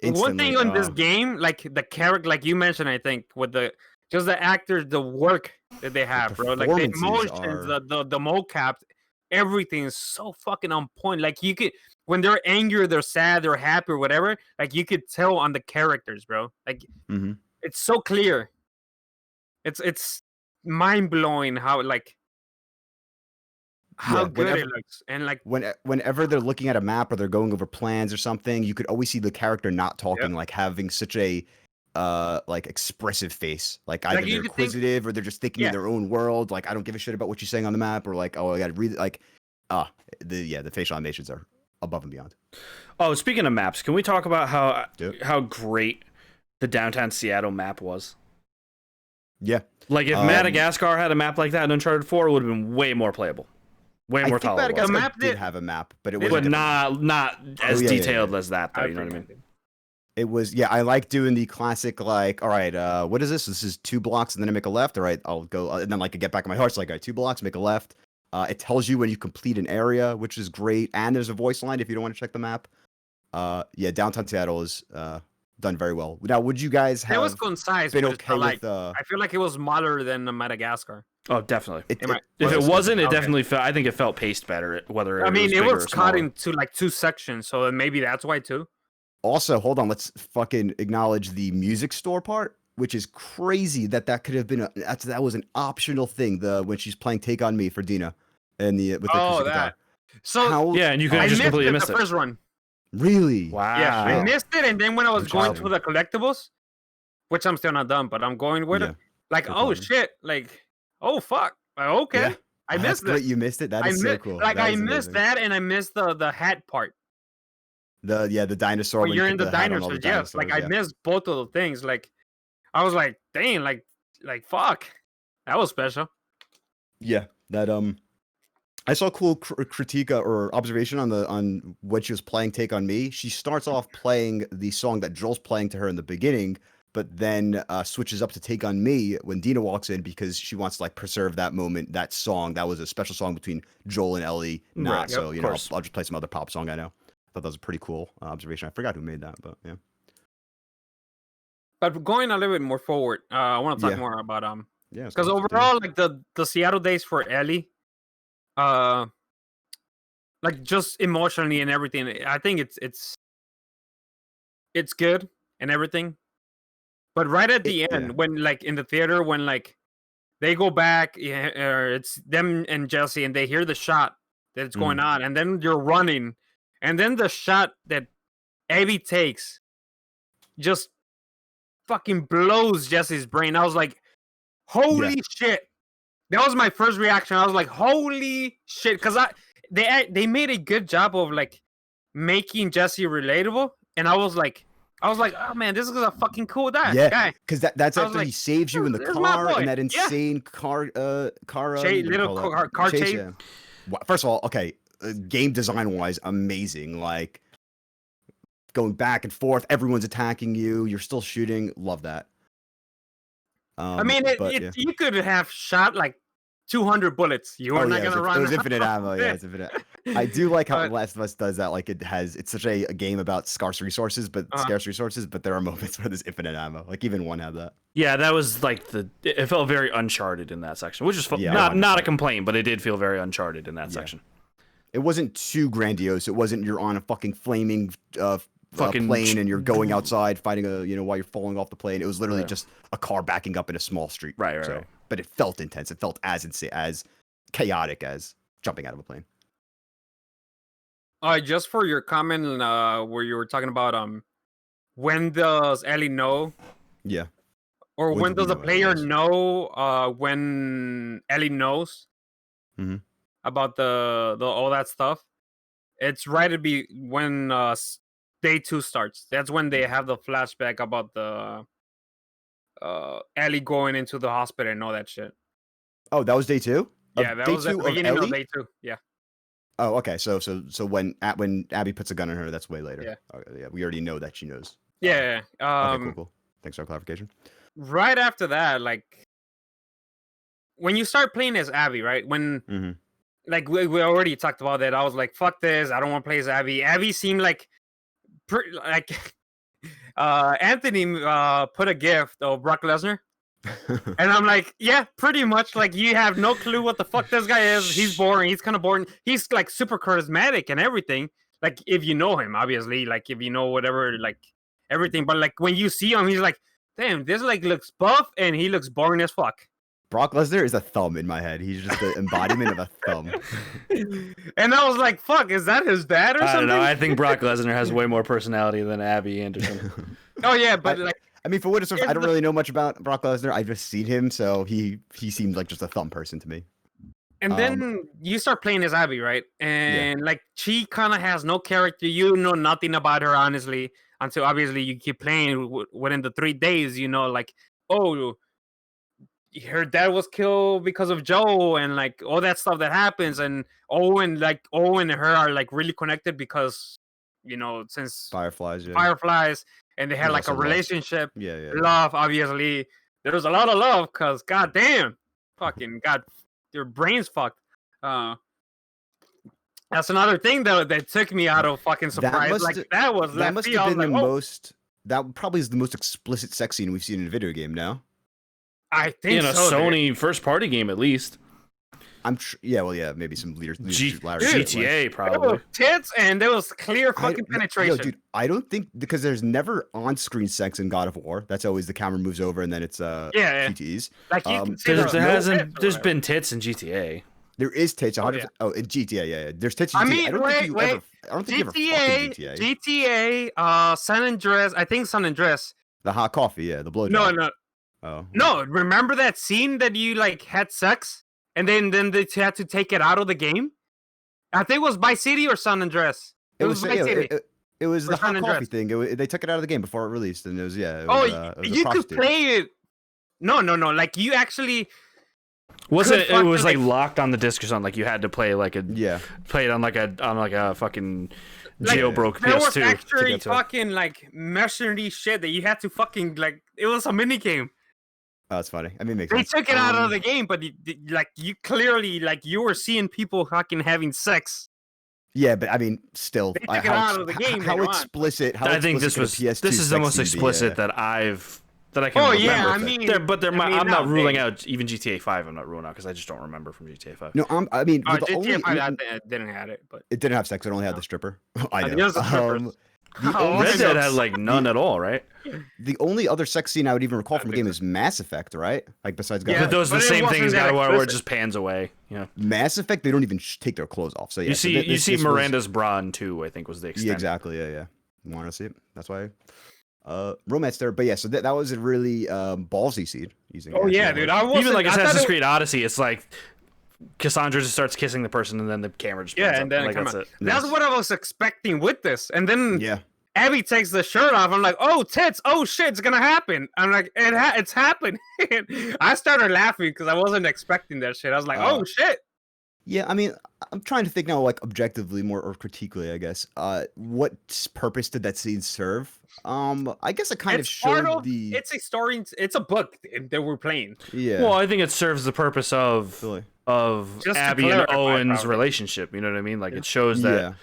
one thing on this game, like the character, like you mentioned, I think with the just the actors, the work that they have, bro, like the performances emotions, are- the mocap, everything is so fucking on point. Like you could when they're angry, they're sad, they're happy, or whatever. Like you could tell on the characters, bro. Like it's so clear. It's mind blowing how good it looks, and like whenever they're looking at a map or they're going over plans or something, you could always see the character not talking, like having such a like expressive face, like either they're inquisitive or they're just thinking in their own world. Like I don't give a shit about what you're saying on the map, or like, oh, I gotta read like the facial animations are above and beyond. Oh, speaking of maps, can we talk about how great the downtown Seattle map was? Yeah, like if Madagascar had a map like that in Uncharted 4, it would have been way more playable. Way more tolerable. Madagascar the map did have a map, but it was not as detailed as that, though. You know what I mean? It was, I like doing the classic, like, all right, what is this? This is 2 blocks, and then I make a left. All right, I'll go, and then like I get back in my heart. So like, all right, 2 blocks, make a left. It tells you when you complete an area, which is great, and there's a voice line if you don't want to check the map. Downtown Seattle is done very well. Now, would you guys have? It was concise. Been okay with? I feel like it was smaller than Madagascar. Oh, definitely. If it wasn't, it definitely felt. I think it felt paced better. Whether it was cut into like 2 sections, so maybe that's why too. Also, hold on. Let's fucking acknowledge the music store part, which is crazy that could have been that was an optional thing. When she's playing "Take on Me" for Dina, and with the guitar. So and you could have just completely missed it. The first run. Really? Wow. Yeah, I missed it, and then when I was going through the collectibles, which I'm still not done, but I'm going with it. Like, oh shit! Like, oh fuck! Okay, yeah. I missed it. You missed it. That is so cool. Like I missed that, and I missed the hat part. The dinosaur. When you're in the dinosaurs, yes. Like I missed both of the things. Like I was like, dang, like fuck, that was special. Yeah, that I saw a cool critique or observation on when she was playing "Take on Me." She starts off playing the song that Joel's playing to her in the beginning, but then switches up to "Take on Me" when Dina walks in because she wants to like preserve that moment, that song. That was a special song between Joel and Ellie. Right, so you know, I'll just play some other pop song I know. I thought that was a pretty cool observation. I forgot who made that, but yeah. But going a little bit more forward, I want to talk more about because overall, like the Seattle days for Ellie, like just emotionally and everything, I think it's good and everything. But right at the end, when like in the theater, when like they go back, it's them and Jesse, and they hear the shot that's going on, and then you're running, and then the shot that Abby takes just fucking blows Jesse's brain. I was like, holy shit. That was my first reaction. I was like, holy shit. Because they made a good job of like making Jesse relatable. And I was like, oh man, this is a fucking cool guy. Yeah, because that's after he saves you in the car and that insane car chase. Yeah. First of all, okay, game design wise, amazing. Like going back and forth, everyone's attacking you, you're still shooting. Love that. I mean, you could have shot like 200 bullets. You were not gonna run. It was infinite ammo. Yeah, it's infinite. I do like how Last of Us does that. Like it's such a game about scarce resources, but there are moments where there's infinite ammo. Like even one had that. Yeah, that was like it felt very Uncharted in that section, which is not a complaint, but it did feel very Uncharted in that section. It wasn't too grandiose. It wasn't you're on a fucking flaming fucking plane and you're going outside fighting while you're falling off the plane. It was literally Right. just a car backing up in a small street. Right, right. But it felt intense. It felt as insane, as chaotic as jumping out of a plane. Just for your comment, where you were talking about when does Ellie know, Yeah. or When when do we does the know Ellie player knows? know when Ellie knows Mhm. about the all that stuff? It's right to be when day 2 starts. That's when they have the flashback about the Ellie going into the hospital and all that shit. Oh, that was day 2? Yeah, Of that day was at 2 the of beginning of Ellie? day 2. Yeah. Oh, okay. So when Abby puts a gun in her, that's way later. Yeah. Okay, yeah, we already know that she knows. Yeah. Okay, cool. Thanks for the clarification. Right after that, like when you start playing as Abby, right? When Mm-hmm. like we already talked about that. I was like, fuck this. I don't want to play as Abby. Abby seemed like Anthony put a gift of Brock Lesnar. And I'm like, yeah, pretty much. Like, you have no clue what the fuck this guy is. He's boring. He's kind of boring. He's like super charismatic and everything. Like, if you know him, obviously. Like, if you know whatever, like everything. But like when you see him, he's like, damn, this like looks buff and he looks boring as fuck. Brock Lesnar is a thumb in my head. He's just the embodiment of a thumb. And I was like, fuck, is that his dad or I something? don't know. I think Brock Lesnar has way more personality than Abby Anderson. Oh yeah, but like, I mean, for what it's worth, I don't the- really know much about Brock Lesnar. I've just seen him, so he seemed like just a thumb person to me. and then you start playing as Abby, right? And like she kind of has no character. You know nothing about her, honestly, until obviously you keep playing within the 3 days. You know, like, oh, her dad was killed because of Joe, and like all that stuff that happens. And Owen and her are like really connected because since Fireflies, yeah. Fireflies, and they had There's like a also love. relationship. Yeah. Love, obviously. There was a lot of love because goddamn, fucking god, your brain's fucked. That's another thing though that took me out of fucking surprise. That must have been the oh, most. That probably is the most explicit sex scene we've seen in a video game now. I think In a so, Sony first party game, at least. Maybe some leaders. GTA, There probably. was tits and there was clear fucking penetration. No, dude, I don't think because there's never on-screen sex in God of War. That's always the camera moves over and then it's GTs. Like you can see There's been tits in GTA. There is tits. 100%. Oh, In GTA, yeah. There's tits. In I GTA. mean, I don't think you ever. I don't think you ever fucked in GTA. GTA, San Andreas. I think San Andreas. The hot coffee, yeah. The blowjob. No. Oh. No, remember that scene that you like had sex and then they had to take it out of the game? I think it was Vice City or San Andreas. It was Vice City. It was Or the hot San coffee Andreas. thing. They took it out of the game before it released, and it was it Oh, was a you could prostitute. play it. No. Like you actually. Wasn't Could it? It was fucking, like locked on the disc or something. Like you had to play like play it on like a fucking jailbroke There was PS2 to actually get to it. fucking like mercenary shit that you had to fucking like. It was a mini game. Oh, that's funny. I mean, it makes They sense. took it out of the game, but you clearly like you were seeing people fucking having sex. Yeah, but I mean, still, They took it out of the game How later on. explicit? How I think explicit this could a PS2 is the most sex scene be? explicit that I can Oh remember. yeah, I mean, I'm not ruling nowadays. out even GTA 5. I'm not ruling out because I just don't remember from GTA 5. No, I mean, the GTA only 5 I didn't have it, but it didn't have sex. It only had the stripper. I know. There's the strippers. The Oh, only Red Dead sex- had like none at all, right? The only other sex scene I would even recall from a game is Mass Effect, right? Like besides God Yeah, of But War. those are the but it same thing wasn't as that God of War, where it explicit. just pans away. Yeah. Mass Effect, they don't even take their clothes off. So yeah, You see, this was- Miranda's bra in 2, I think was the extent. Yeah, exactly. Yeah. Want to see it? That's why. Romance there, but yeah. So that was a really ballsy scene using. Oh yeah, dude. I wasn't, Even like I thought Assassin's it- Creed Odyssey, it's like Cassandra just starts kissing the person and then the camera just pans Yeah, up. and then like, come that's on. it. That's what I was expecting with this, and then Yeah. Abby takes the shirt off. I'm like, oh tits, oh shit, it's gonna happen. I'm like, it's happened. I started laughing because I wasn't expecting that shit. I was like, oh shit. Yeah, I mean, I'm trying to think now, like objectively more or critically, I guess. What purpose did that scene serve? I guess it kind of It's showed part of, the. it's a story. It's a book that we're playing. Yeah. Well, I think it serves the purpose of Really. Just to Abby and clarify, Owen's probably. relationship. You know what I mean? Like it shows that Yeah.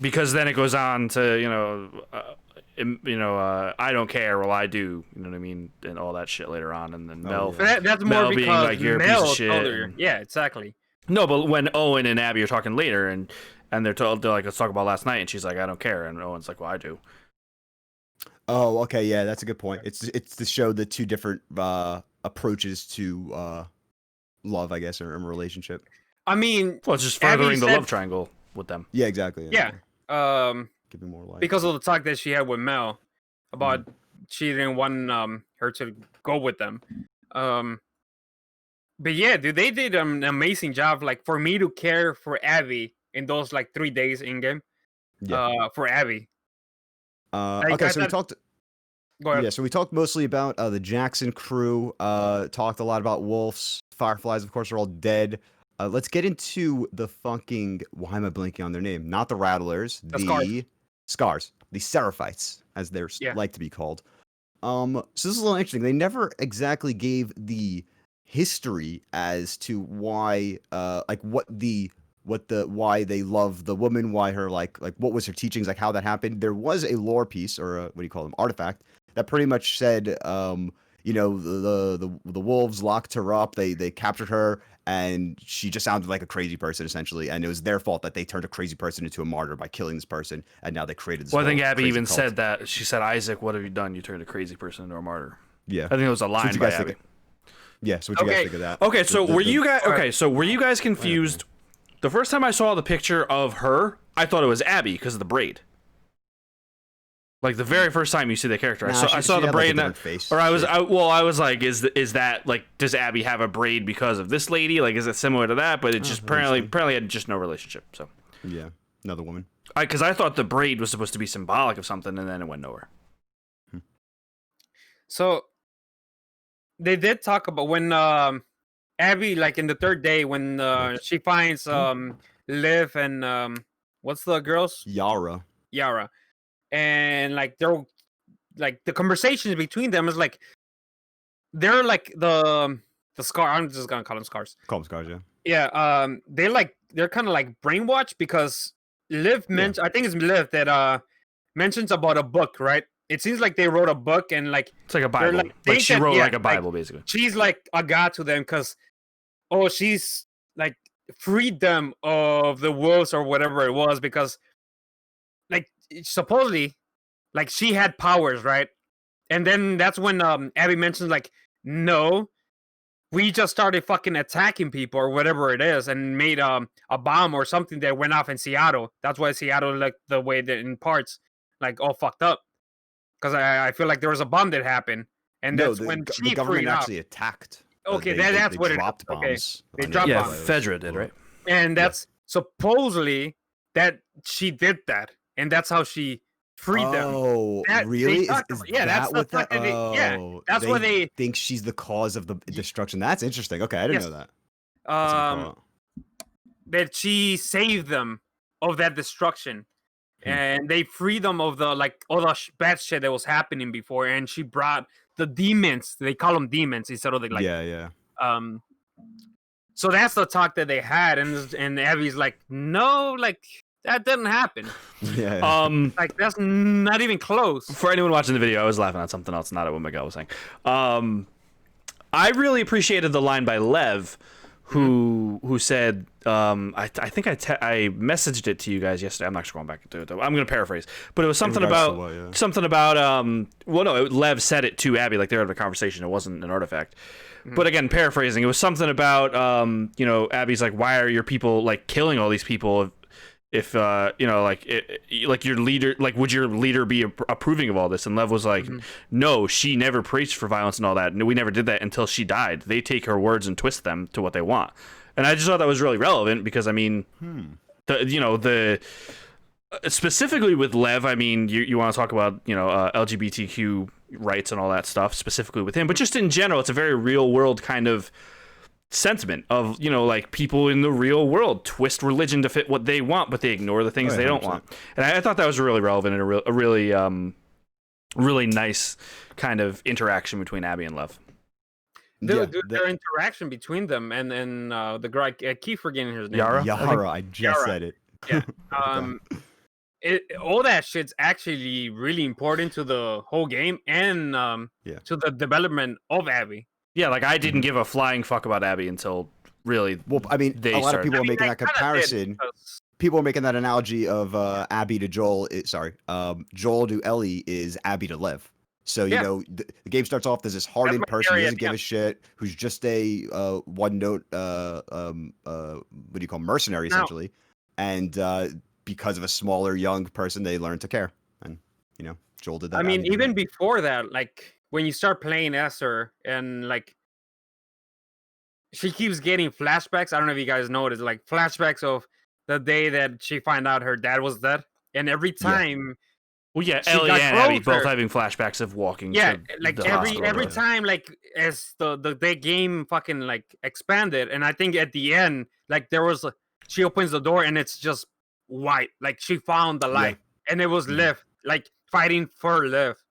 because then it goes on to I don't care, well I do. You know what I mean? And all that shit later on, and then Mel. yeah. That's more Mel because being like, you're a piece Mel of shit. told her. Yeah, exactly. No, but when Owen and Abby are talking later, and and they're like, let's talk about last night, and she's like, I don't care, and Owen's like, well, I do. Oh, okay, yeah, that's a good point. It's to show the two different approaches to love, I guess, or a relationship. I mean, well, it's just furthering the love triangle with them. Yeah, exactly. Yeah. Giving more life because of the talk that she had with Mel about she didn't want her to go with them. But yeah, dude, they did an amazing job. Like for me to care for Abby in those like 3 days in game. Yeah. For Abby. Okay, so we talked. Go ahead. Yeah, so we talked mostly about the Jackson crew. Talked a lot about wolves. Fireflies, of course, are all dead. Let's get into the fucking. Why am I blanking on their name? Not the Rattlers. The Scars. The Seraphites, as they're like to be called. So this is a little interesting. They never exactly gave the history as to why, like why they love the woman, why her like what was her teachings, like how that happened. There was a lore piece or what do you call them, artifact that pretty much said, you know, the wolves locked her up, they captured her, and she just sounded like a crazy person essentially, and it was their fault that they turned a crazy person into a martyr by killing this person, and now they created this. Well, I think Abby even said that. She said, "Isaac, what have you done? You turned a crazy person into a martyr." Yeah, I think it was a line by Abby. Yeah, so what you guys think of that? Okay, so were you guys confused? The first time I saw the picture of her, I thought it was Abby because of the braid. Like the very first time you see the character, I saw the braid, like I was like, is that like, does Abby have a braid because of this lady? Like, is it similar to that? But it just apparently had just no relationship. So yeah, another woman. Because I thought the braid was supposed to be symbolic of something, and then it went nowhere. So they did talk about when Abby, like in the third day, when she finds Liv and what's the girl's? Yara. And like they're like the conversations between them is like they're like the scar. I'm just gonna call them scars. Call them scars, yeah. Yeah. They're kind of like brainwashed because Liv mentioned. I think it's Liv that mentions about a book, right? It seems like they wrote a book and like it's like a Bible. Like she wrote like a Bible, basically. She's like a god to them because she's like freed them of the wolves or whatever it was, because like supposedly like she had powers, right? And then that's when Abby mentions like, no, we just started fucking attacking people or whatever it is, and made a bomb or something that went off in Seattle. That's why Seattle looked the way that in parts like all fucked up, because I feel like there was a bomb that happened, and that's when she the government actually attacked. Okay, that's what it dropped bombs. They dropped bombs. Fedra did, right? And that's supposedly that she did that, and that's how she freed them. Oh, really? Is that's what that? That's why they think she's the cause of the destruction. That's interesting. Okay, I didn't know that. That she saved them of that destruction, and they freed them of the like all the bad shit that was happening before, and she brought the demons. They call them demons instead of the like. Yeah. So that's the talk that they had, and Abby's like, no, like that didn't happen. Yeah. Like that's not even close. For anyone watching the video, I was laughing at something else, not at what Miguel was saying. I really appreciated the line by Lev, who said, I think I messaged it to you guys yesterday. I'm not going back to it though. I'm going to paraphrase, but it was something about Lev said it to Abby, like they were having a conversation. It wasn't an artifact. But again, paraphrasing, it was something about, Abby's like, why are your people like killing all these people? If like your leader, like, would your leader be approving of all this? And Lev was like, no, she never preached for violence and all that. No, we never did that until she died. They take her words and twist them to what they want. And I just thought that was really relevant because, I mean, the specifically with Lev, I mean, you want to talk about, LGBTQ rights and all that stuff specifically with him, but just in general, it's a very real world kind of sentiment of, like people in the real world twist religion to fit what they want, but they ignore the things they don't want. And I thought that was really relevant and a really nice kind of interaction between Abby and Lev. Their interaction between them and the girl, I keep forgetting his name. Yara, I just said it. Yeah. All that shit's actually really important to the whole game and to the development of Abby. Yeah, like I didn't give a flying fuck about Abby until really. Well, I mean, a lot of people are making that comparison. people are making that analogy of Abby to Joel. Joel to Ellie is Abby to Lev. So you know the game starts off. There's this hardened person who doesn't give a shit, who's just a one note what do you call mercenary essentially, and because of a smaller young person, they learn to care, and you know Joel did that. I mean, even before that, like when you start playing Esther and like she keeps getting flashbacks. I don't know if you guys noticed, like flashbacks of the day that she found out her dad was dead, and every time. Well, yeah, Ellie and Abby both having flashbacks of walking. Yeah, to like the every time, like as the game fucking like expanded, and I think at the end, like there was, she opens the door and it's just white, like she found the light, and it was Liv, like fighting for Liv.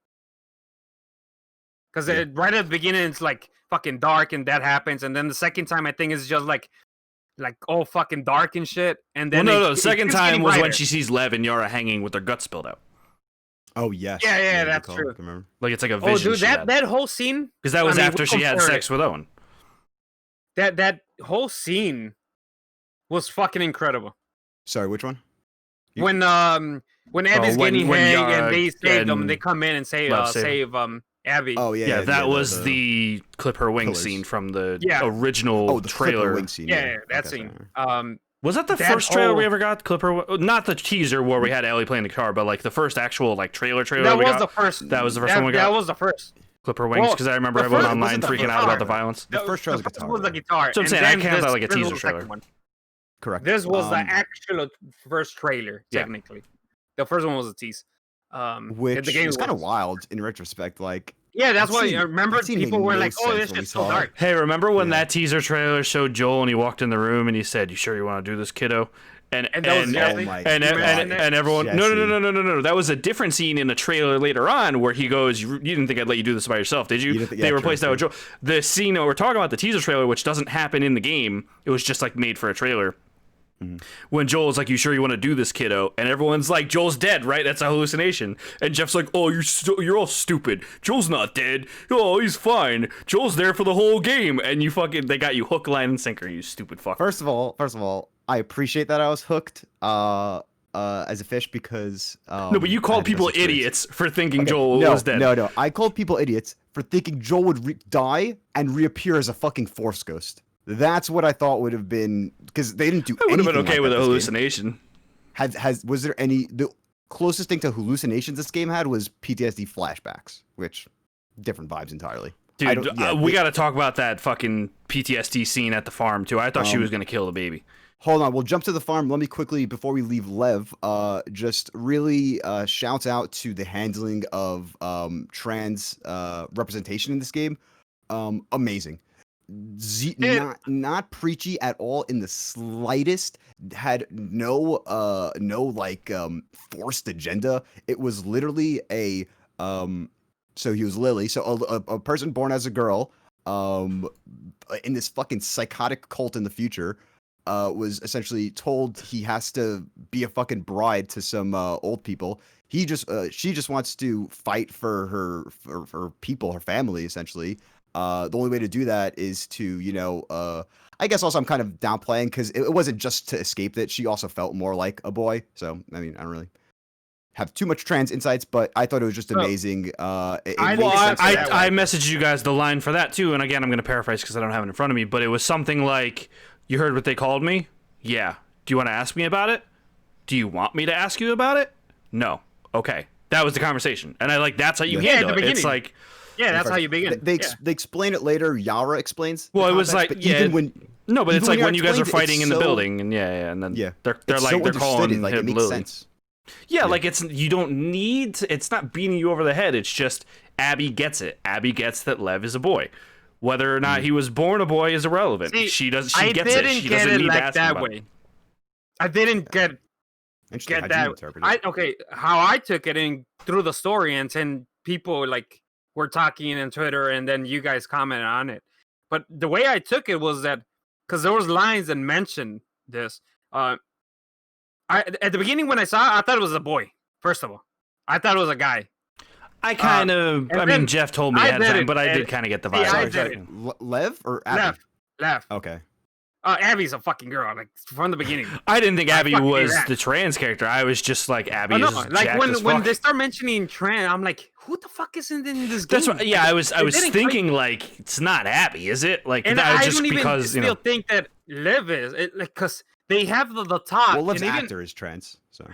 Because right at the beginning, it's like fucking dark and that happens, and then the second time, I think it's just like all fucking dark and shit, and then the second time was when she sees Lev and Yara hanging with their guts spilled out. Oh yes. Yeah, that's true. Like it's like a vision. Oh, dude, that whole scene. Because that was after she had sex with Owen. That whole scene was fucking incredible. Sorry, which one? When Abby's getting hanged and they save them, they come in and save Abby. Oh yeah. That was the clip her wing scene from the original trailer. Wing scene. Yeah, that scene. Was that the first trailer we ever got? Clipper, not the teaser where we had Ellie playing the car, but like the first actual like trailer. That was the first. That was the first one we got. That was the first. Clipper wings, because I remember everyone online freaking out about the violence. The first trailer was the guitar. So I'm saying I count that like a teaser trailer. Correct. This was the actual first trailer, technically. The first one was a tease. Which is kind of wild in retrospect. Like, yeah, that's why I remember people were like, "Oh, this shit's so dark." Hey, remember when that teaser trailer showed Joel and he walked in the room and he said, "You sure you want to do this, kiddo?" And everyone, no. That was a different scene in a trailer later on where he goes, "You didn't think I'd let you do this by yourself, did you?" They replaced that with Joel. The scene that we're talking about, the teaser trailer, which doesn't happen in the game, it was just like made for a trailer. When Joel's like, "You sure you want to do this, kiddo?" And everyone's like, "Joel's dead, right? That's a hallucination." And Jeff's like, "Oh, you're all stupid. Joel's not dead. Oh, he's fine. Joel's there for the whole game." And they got you hook, line, and sinker. You stupid fuck. First of all, I appreciate that I was hooked as a fish because no, but you called people idiots for thinking Joel was dead. No, I called people idiots for thinking Joel would die and reappear as a fucking Force ghost. That's what I thought would have been, because they didn't do anything. I would have been okay like with a hallucination. Was there any? The closest thing to hallucinations this game had was PTSD flashbacks, which different vibes entirely. Dude, we got to talk about that fucking PTSD scene at the farm too. I thought she was gonna kill the baby. Hold on, we'll jump to the farm. Let me quickly, before we leave Lev, just really shouts out to the handling of trans representation in this game. Amazing. Not preachy at all in the slightest. Had no forced agenda. It was literally a so he was Lily, so a person born as a girl in this fucking psychotic cult in the future was essentially told he has to be a fucking bride to some old people. She just wants to fight for her people, her family, essentially. The only way to do that is to, I guess also I'm kind of downplaying because it wasn't just to escape it. She also felt more like a boy. So, I mean, I don't really have too much trans insights, but I thought it was just amazing. I messaged you guys the line for that too. And again, I'm going to paraphrase because I don't have it in front of me, but it was something like, "You heard what they called me? Yeah. Do you want to ask me about it? Do you want me to ask you about it? No. Okay." That was the conversation. And that's how you handle it. It's like... Yeah, that's how you begin. They explain it later. Yara explains. Well, it was like, but it's like when you guys are fighting in the building, and and then they're like they're calling him it makes sense. Yeah, like you don't need to, it's not beating you over the head. It's just Abby gets it. Abby gets that Lev is a boy. Whether or not he was born a boy is irrelevant. See, she gets it. She doesn't need to ask that way. I didn't get that. How I took it in through the story and people like. We're talking on Twitter, and then you guys commented on it. But the way I took it was that because there was lines that mentioned this. At the beginning when I saw it, I thought it was a boy. First of all, I thought it was a guy. I kind of. I mean, Jeff told me ahead of time, but I did kind of get the vibe. Lev or Abby? Lev. Okay. Abby's a fucking girl, like from the beginning. I didn't think Abby fucking was knew that. the trans character. I was just like, Abby no, is like jacked as when fuck. they start mentioning trans, I'm like, who the fuck is in this game? That's what, yeah, I was didn't thinking like it's not Abby, is it? Like And that I just don't even because still think that Liv is like because they have the talk. Well, Liv's and even, actor is trans, so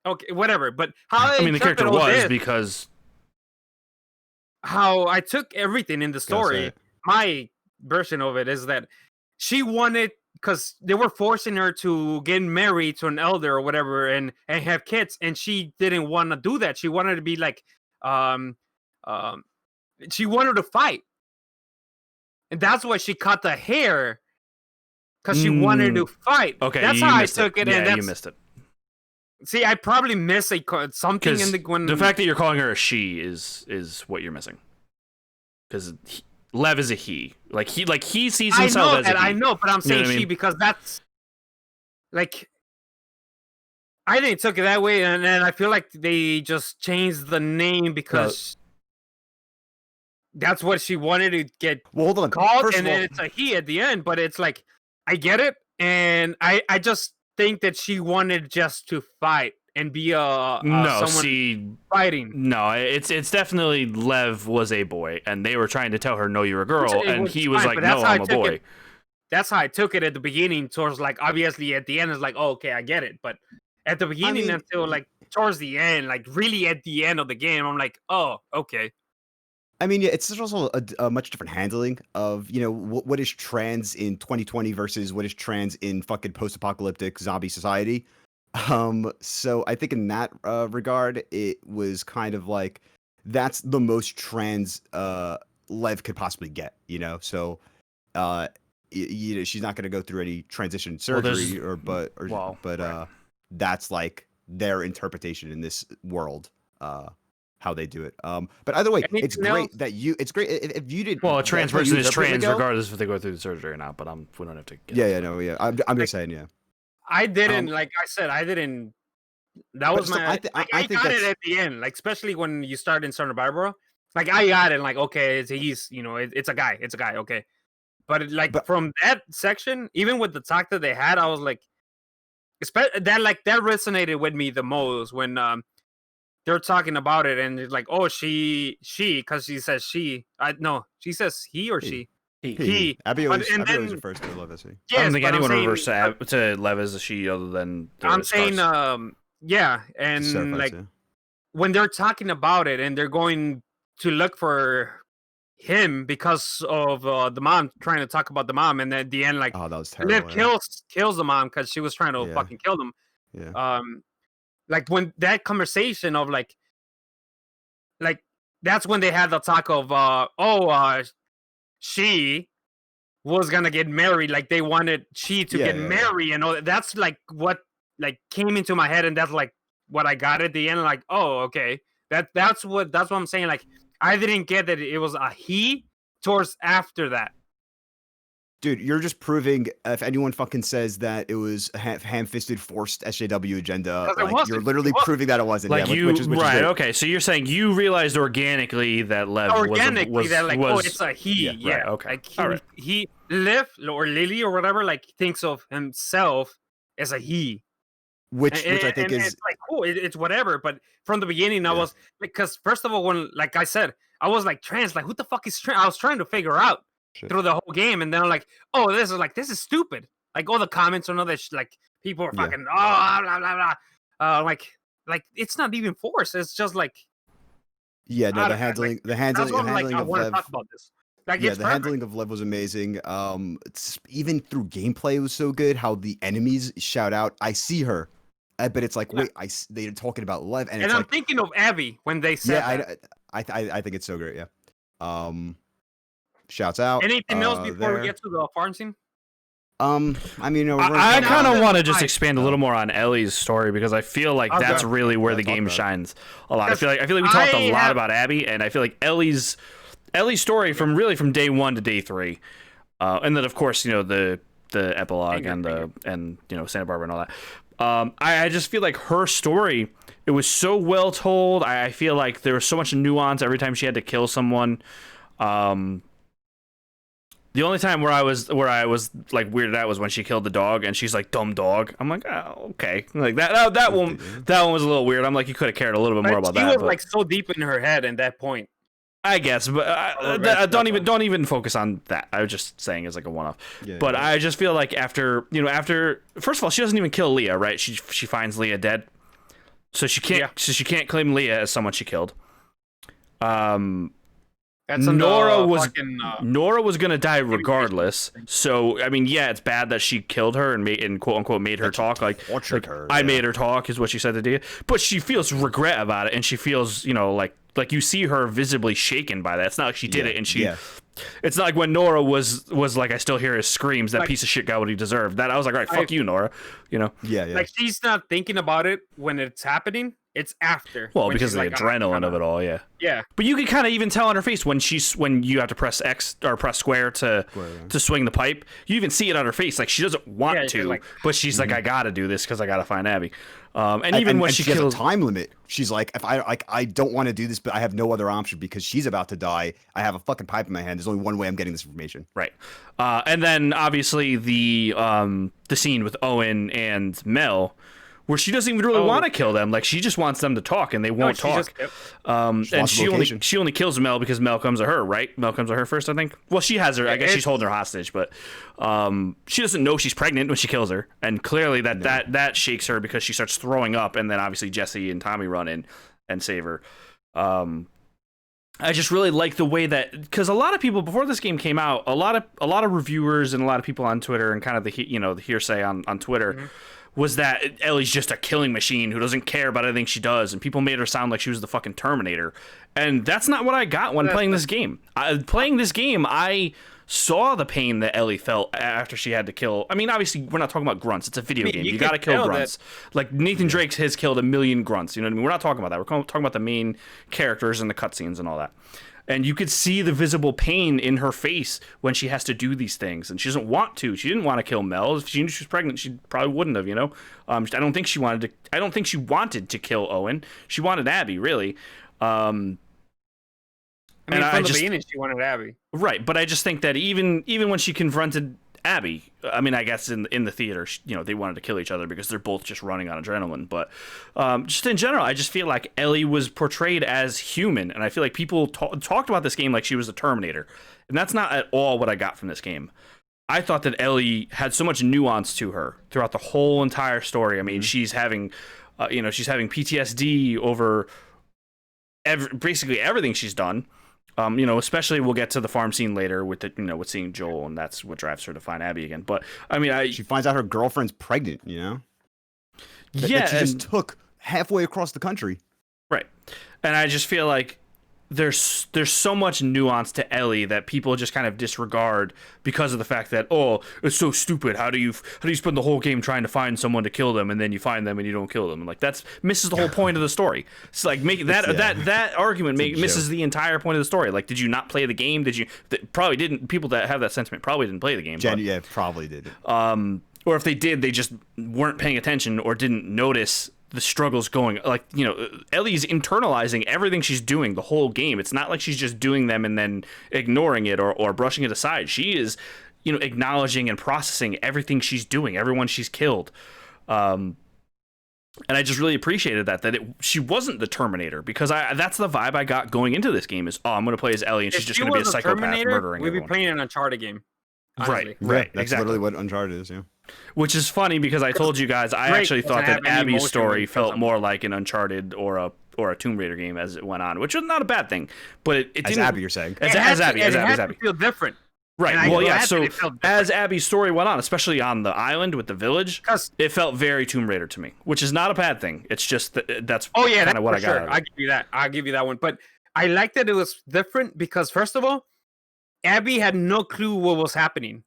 okay, whatever. But how I mean the character interpret all was this, because how I took everything in the story. My version of it is that she wanted, because they were forcing her to get married to an elder or whatever and have kids, and she didn't want to do that. She wanted to be like she wanted to fight, and that's why she cut the hair, because she wanted to fight. Okay, that's you how I missed took it. Yeah, And that's, you missed it. see, I probably missed something in The fact that you're calling her a she is what you're missing. Because Lev is a he. Like he sees himself as a he. I know, but I'm saying You know what I she mean? because that's like I didn't took it that way, and then I feel like they just changed the name because that's what she wanted to get hold on. called, First and of all, then it's a he at the end. But it's like I get it, and I just think that she wanted just to fight and be someone fighting. No, it's definitely Lev was a boy, and they were trying to tell her, no, you're a girl, and he was fine, like, no, I'm a boy. That's how I took it at the beginning. Towards like obviously at the end it's like, oh, okay, I get it. But at the beginning until like towards the end, like really at the end of the game, I'm like, oh, okay. I mean, yeah, it's also a much different handling of, you know, what is trans in 2020 versus what is trans in fucking post-apocalyptic zombie society. So I think in that regard, it was kind of like that's the most trans Lev could possibly get, you know. So, you know, she's not going to go through any transition surgery but that's like their interpretation in this world. How they do it. But either way, it's great that it's great if you did. Well, a trans person is trans regardless if they go through the surgery or not. But we don't have to. I'm just saying, yeah. I didn't like I said, I didn't. That was my. I got it at the end, like especially when you start in Santa Barbara. Like I got it, like okay, he's you know it's a guy, okay. But from that section, even with the talk that they had, I was like, that resonated with me the most when they're talking about it, and it's like, oh, she, because she says she. She says he or she. He. Abby always refers to Lev as he. Yes, I don't think anyone refers to Lev as a she other than. I'm saying, yeah, and like when they're talking about it, and they're going to look for him because of the mom trying to talk about the mom, and then at the end, like, oh, that was terrible. Liv kills the mom because she was trying to fucking kill them. Yeah. Like when that conversation of like that's when they had the talk of she was gonna get married, like they wanted she to get married and all that. That's like what like came into my head, and that's like what I got at the end, like, oh, okay, that's what I'm saying. Like I didn't get that it was a he towards after that. Dude, you're just proving if anyone fucking says that it was a ham-fisted forced SJW agenda, like, you're literally proving that it wasn't. Like which is right? Okay, so you're saying you realized organically that Lev was that like, oh, it's a he. Yeah. Right, okay. Like he Liv or Lily or whatever, like thinks of himself as a he. Which I think is it's like cool. It's whatever. But from the beginning, I was because first of all, when like I said, I was like trans. Like who the fuck is trans? I was trying to figure out. Through the whole game, and then I'm like, oh, this is stupid. Like all the comments on all this, like people are fucking blah blah blah. Like it's not even forced. It's just like the handling of Lev. Talk about this. Like, the handling of Lev was amazing. Even through gameplay, it was so good. How the enemies shout out, "I see her," but it's like, wait, they're talking about Lev, and it's I'm like, thinking of Abby when they said that. I think it's so great. Yeah. Shouts out. Anything else before we get to the farm scene? I mean, I kind of want to just expand a little more on Ellie's story because I feel like that's really where the game shines a lot. I feel like we talked a lot about Abby, and I feel like Ellie's story from day 1 to day 3, and then of course the epilogue and Santa Barbara and all that. I just feel like her story, it was so well told. I feel like there was so much nuance every time she had to kill someone. The only time where I was like weirded out was when she killed the dog and she's like dumb dog. I'm like, oh, okay, like that one was a little weird. I'm like, you could have cared a little bit more about that. She was like so deep in her head at that point. I guess, but don't even focus on that. I was just saying it's like a one-off. Yeah, but I just feel like after first of all, she doesn't even kill Leah, right? She finds Leah dead, so she can't claim Leah as someone she killed. Nora was gonna die regardless. So I mean, yeah, it's bad that she killed her and quote unquote made her talk. Like her. I made her talk is what she said to Dia. But she feels regret about it, and she feels like you see her visibly shaken by that. It's not like she did it and she. Yeah. It's not like when Nora was like, I still hear his screams. That piece of shit got what he deserved. That I was like, all right, fuck you, Nora. Yeah. Like she's not thinking about it when it's happening. It's after. Well, because of the adrenaline of it all, yeah. Yeah. But you can kind of even tell on her face when you have to press X or press square to swing the pipe. You even see it on her face, like she doesn't want to, but she's like, I gotta do this because I gotta find Abby. And even when she has a time limit, she's like, if I don't want to do this, but I have no other option because she's about to die. I have a fucking pipe in my hand. There's only one way I'm getting this information. Right. And then obviously the scene with Owen and Mel, where she doesn't even really want to kill them. Like, she just wants them to talk, and they won't talk. And she only kills Mel because Mel comes to her, right? Mel comes to her first, I think. Well, she has her. I guess she's holding her hostage, but she doesn't know she's pregnant when she kills her. And clearly that shakes her because she starts throwing up, and then obviously Jesse and Tommy run in and save her. I just really like the way that, because a lot of people before this game came out, a lot of reviewers and a lot of people on Twitter and kind of the hearsay on Twitter was that Ellie's just a killing machine who doesn't care about anything she does, and people made her sound like she was the fucking Terminator. And that's not what I got when playing this game. I saw the pain that Ellie felt after she had to kill. I mean, obviously, we're not talking about grunts. It's a video game. You got to kill grunts. Like, Nathan Drake has killed 1 million grunts. You know what I mean? We're not talking about that. We're talking about the main characters and the cutscenes and all that. And you could see the visible pain in her face when she has to do these things. And she doesn't want to. She didn't want to kill Mel. If she knew she was pregnant, she probably wouldn't have, I don't think she wanted to kill Owen. She wanted Abby, really. From the beginning, she wanted Abby. Right, but I just think that even when she confronted Abby, I mean, I guess in the theater, they wanted to kill each other because they're both just running on adrenaline. But just in general, I just feel like Ellie was portrayed as human, and I feel like people talked about this game like she was a Terminator, and that's not at all what I got from this game. I thought that Ellie had so much nuance to her throughout the whole entire story. I mean, she's having PTSD over basically everything she's done. Especially we'll get to the farm scene later with with seeing Joel, and that's what drives her to find Abby again. But I mean, she finds out her girlfriend's pregnant. That she just took halfway across the country. Right, and I just feel like there's so much nuance to Ellie that people just kind of disregard because of the fact that, oh, it's so stupid. How do you spend the whole game trying to find someone to kill them, and then you find them and you don't kill them? And like, that's misses the whole point of the story. It's like that argument misses the entire point of the story. Like, did you not play the game? Probably didn't. People that have that sentiment probably didn't play the game. Probably did. Or if they did, they just weren't paying attention or didn't notice the struggles going. Like, Ellie's internalizing everything she's doing the whole game. It's not like she's just doing them and then ignoring it or brushing it aside. She is, acknowledging and processing everything she's doing, everyone she's killed. And I just really appreciated that she wasn't the Terminator, because that's the vibe I got going into this game is, I'm going to play as Ellie and she's just going to be a psychopath murdering we'd everyone. be playing an Uncharted game. Honestly. Right. That's exactly. literally what Uncharted is, yeah. Which is funny because I told you guys I actually thought that Abby's story felt more like an Uncharted or a Tomb Raider game as it went on, which was not a bad thing. But it didn't. As Abby, you're saying? As Abby. It had to feel different. Right. Well, yeah. So as Abby's story went on, especially on the island with the village, it felt very Tomb Raider to me, which is not a bad thing. It's just that's kind of what I got. Sure. I'll give you that one. But I like that it was different because, first of all, Abby had no clue what was happening.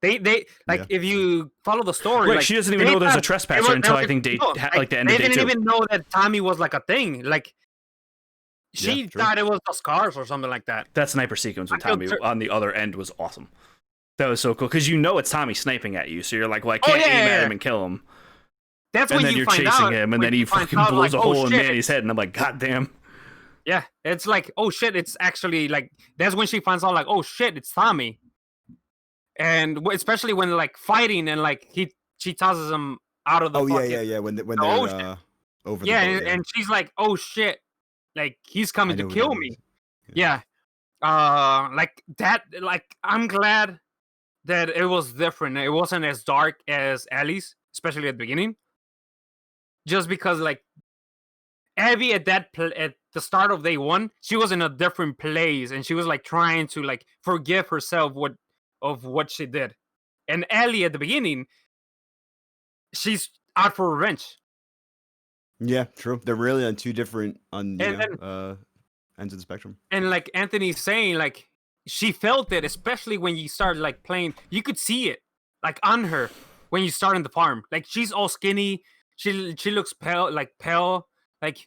If you follow the story, right, she doesn't even know there's a trespasser until I think the end of day 2. They didn't even know that Tommy was like a thing. Like, she thought it was the scars or something like that. That sniper sequence with Tommy on the other end was awesome. That was so cool because it's Tommy sniping at you, so you're like, well, I can't aim at him and kill him. That's when you're chasing him, and then he fucking blows a hole in Manny's head, and I'm like, God damn. Yeah, it's like, oh shit, it's actually like, that's when she finds out, like, oh shit, it's Tommy. and especially when like fighting and like she tosses him out of the yeah. When they're over yeah, the boat. and she's like, oh shit, like he's I coming to know who kill that me. is. Yeah. Like that, like I'm glad that it was different. It wasn't as dark as Ellie's, especially at the beginning. Just because like Abby at at the start of day one, she was in a different place and she was like trying to like forgive herself of what she did. And Ellie at the beginning, she's out for revenge. Yeah, true. They're really on two different ends of the spectrum. And like Anthony's saying, like she felt it, especially when you start like playing. You could see it like on her when you start in the farm. Like she's all skinny. She looks pale, like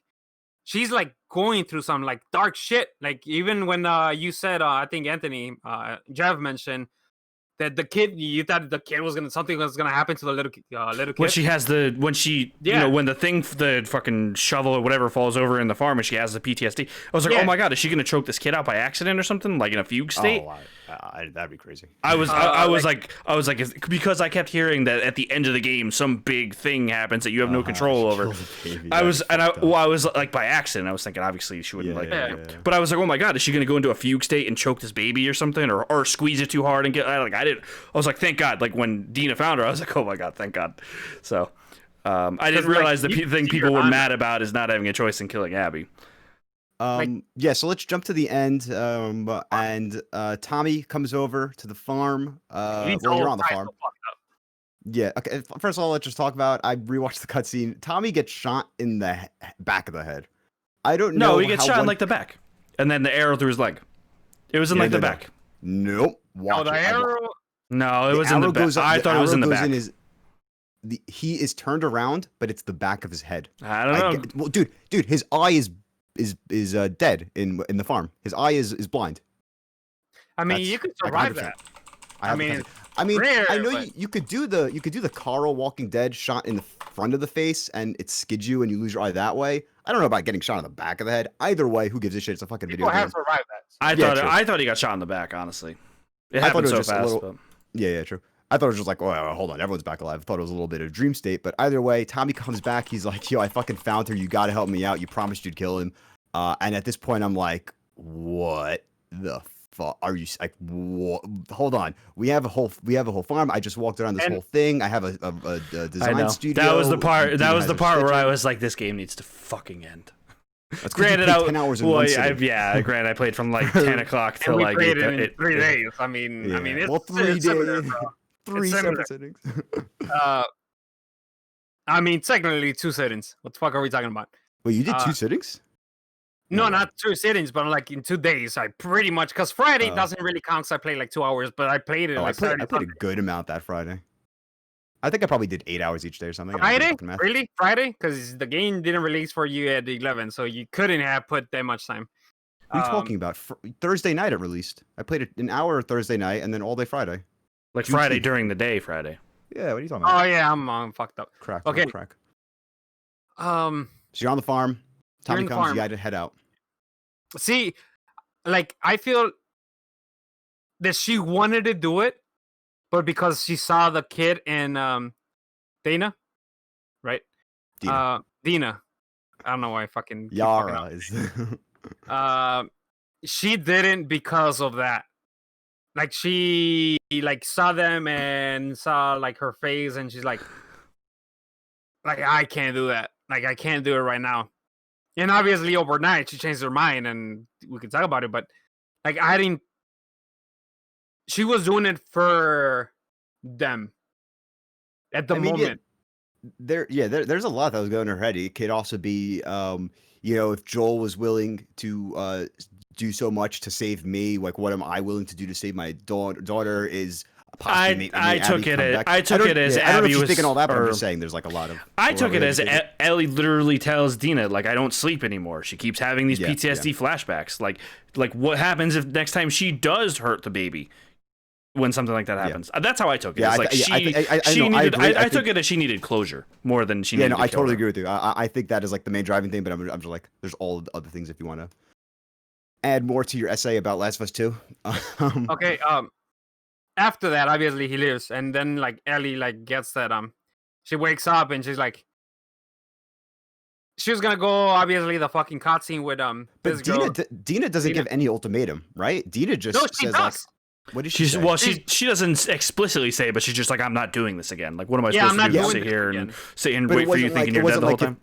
she's like going through some like dark shit. Like even when you said, I think Anthony, Jeff mentioned that the kid, you thought the kid was something was gonna happen to the little kid. When she has when the fucking shovel or whatever falls over in the farm and she has the PTSD, I was like, oh my god, is she gonna choke this kid out by accident or something, like in a fugue state? That'd be crazy. I was like, because I kept hearing that at the end of the game some big thing happens that you have no control over. I was like by accident. I was thinking obviously she wouldn't but I was like, oh my god, is she gonna go into a fugue state and choke this baby or something, or squeeze it too hard and get I was like, thank God. Like when Dina found her, I was like, oh my god, thank God. So I didn't realize the thing people were mad about is not having a choice in killing Abby. Yeah, so let's jump to the end. And Tommy comes over to the farm. You're on the farm. Yeah. Okay. First of all, let's just talk about. I rewatched the cutscene. Tommy gets shot in the back of the head. I don't know. No, he gets shot in like the back, and then the arrow through his leg. It was in like the back. Nope. Watch the arrow. No, it was in the back. I thought it was in the back. He is turned around, but it's the back of his head. I don't know. Well, dude, his eye is dead in the farm. His eye is blind. I mean, you could survive that. I mean, I know you could do the Carl Walking Dead shot in the front of the face and it skids you and you lose your eye that way. I don't know about getting shot in the back of the head. Either way, who gives a shit? It's a fucking video game. People have survived that. I thought he got shot in the back. Honestly, it happened so fast. Yeah, true. I thought it was just like, oh, hold on, everyone's back alive. I thought it was a little bit of a dream state, but either way, Tommy comes back. He's like, yo, I fucking found her. You gotta help me out. You promised you'd kill him. And at this point, I'm like, what the fuck are you like? What? Hold on, we have a whole farm. I just walked around this whole thing. I have a design studio. That was the part. That was the part where I was like, this game needs to fucking end. That's granted, 10 hours in one sitting. Granted, I played from like 10 o'clock till like in 3 days. I mean, it's 3 days. 3 separate sittings. I mean, technically 2 sittings. What the fuck are we talking about? Wait, you did 2 sittings? No, not 2 sittings, but like in 2 days. I pretty much, because Friday doesn't really count, because I played like 2 hours, but I played it. I played a good amount that Friday. I think I probably did 8 hours each day or something. Friday? Really? Friday? Because the game didn't release for you at 11, so you couldn't have put that much time. What are you talking about? Thursday night it released. I played it an hour Thursday night and then all day Friday. Like Friday during the day, Friday. Yeah, what are you talking about? Oh yeah, I'm fucked up. Crack. Okay. Crack. So you're on the farm. Tommy comes. You gotta head out. See, like I feel that she wanted to do it, but because she saw the kid and Dana, right? Dina. I don't know why I fucking Yara is. she didn't because of that. Like she like saw them and saw like her face and she's like I can't do that. Like I can't do it right now. And obviously overnight she changed her mind and we could talk about it, but like I didn't. She was doing it for them at the moment. There's a lot that was going in her head. It could also be if Joel was willing to do so much to save me, like what am I willing to do to save my daughter? Is I took it as I don't know if Abby she's was thinking all that, but I'm just saying there's like a lot of. I took it as Ellie literally tells Dina, like, I don't sleep anymore. She keeps having these PTSD flashbacks. Like what happens if next time she does hurt the baby? When something like that happens, that's how I took it. I took it as she needed closure more than she needed. I totally agree with you. I think that is like the main driving thing, but I'm just like, there's all the other things if you want to add more to your essay about Last of Us 2. Okay. after that, obviously he lives, and then like Ellie like gets that she wakes up and she's like, she was gonna go obviously the fucking cutscene with this But girl. Dina doesn't give any ultimatum, right? Dina just No, she says does. like, what did she say? Well, she doesn't explicitly say, but she's just like, I'm not doing this again. Like, what am I Yeah, supposed I'm to do? not Sit doing here this and again. sit and But wait it for you wasn't thinking like- you're it dead the wasn't whole like time?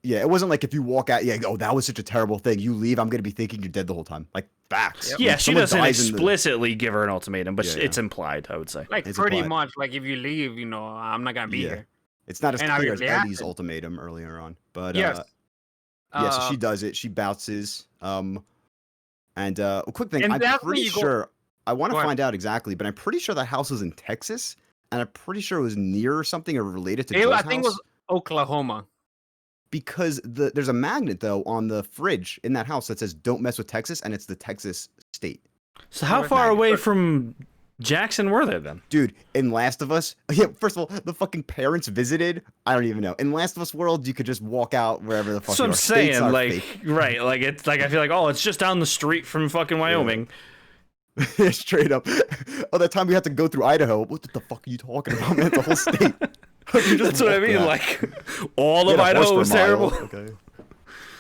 Yeah, it wasn't like if you walk out, oh, that was such a terrible thing. You leave, I'm gonna be thinking you're dead the whole time. Like facts. Yep. Yeah, When she someone doesn't dies in the- explicitly give her an ultimatum, but Yeah, it's implied, I would say. Like It's pretty implied. much like if you leave, I'm not gonna be Yeah. here. It's not as And clear as obviously Eddie's happened. ultimatum earlier on, but Yes. yeah, so she does it. She bounces. And a quick thing, And I'm that's when pretty you go- sure. I want Go to ahead. find out exactly, but I'm pretty sure that house was in Texas, and I'm pretty sure it was near or something or related to Joe's I think it house. was Oklahoma. Because there's a magnet though on the fridge in that house that says "Don't mess with Texas," and it's the Texas state. So how Okay. far away from Jackson were they then? Dude, in Last of Us, yeah. First of all, the fucking parents visited. I don't even know. In Last of Us world, you could just walk out wherever the fuck. That's what you I'm are. States saying. are Like, fake. right? Like, it's like I feel like, oh, it's just down the street from fucking Wyoming. Straight up. Oh, that time we had to go through Idaho. What the fuck are you talking about, man? It's a whole state. You just That's what I walk mean. out. Like, all Get of a horse Idaho per was mile. terrible. Okay.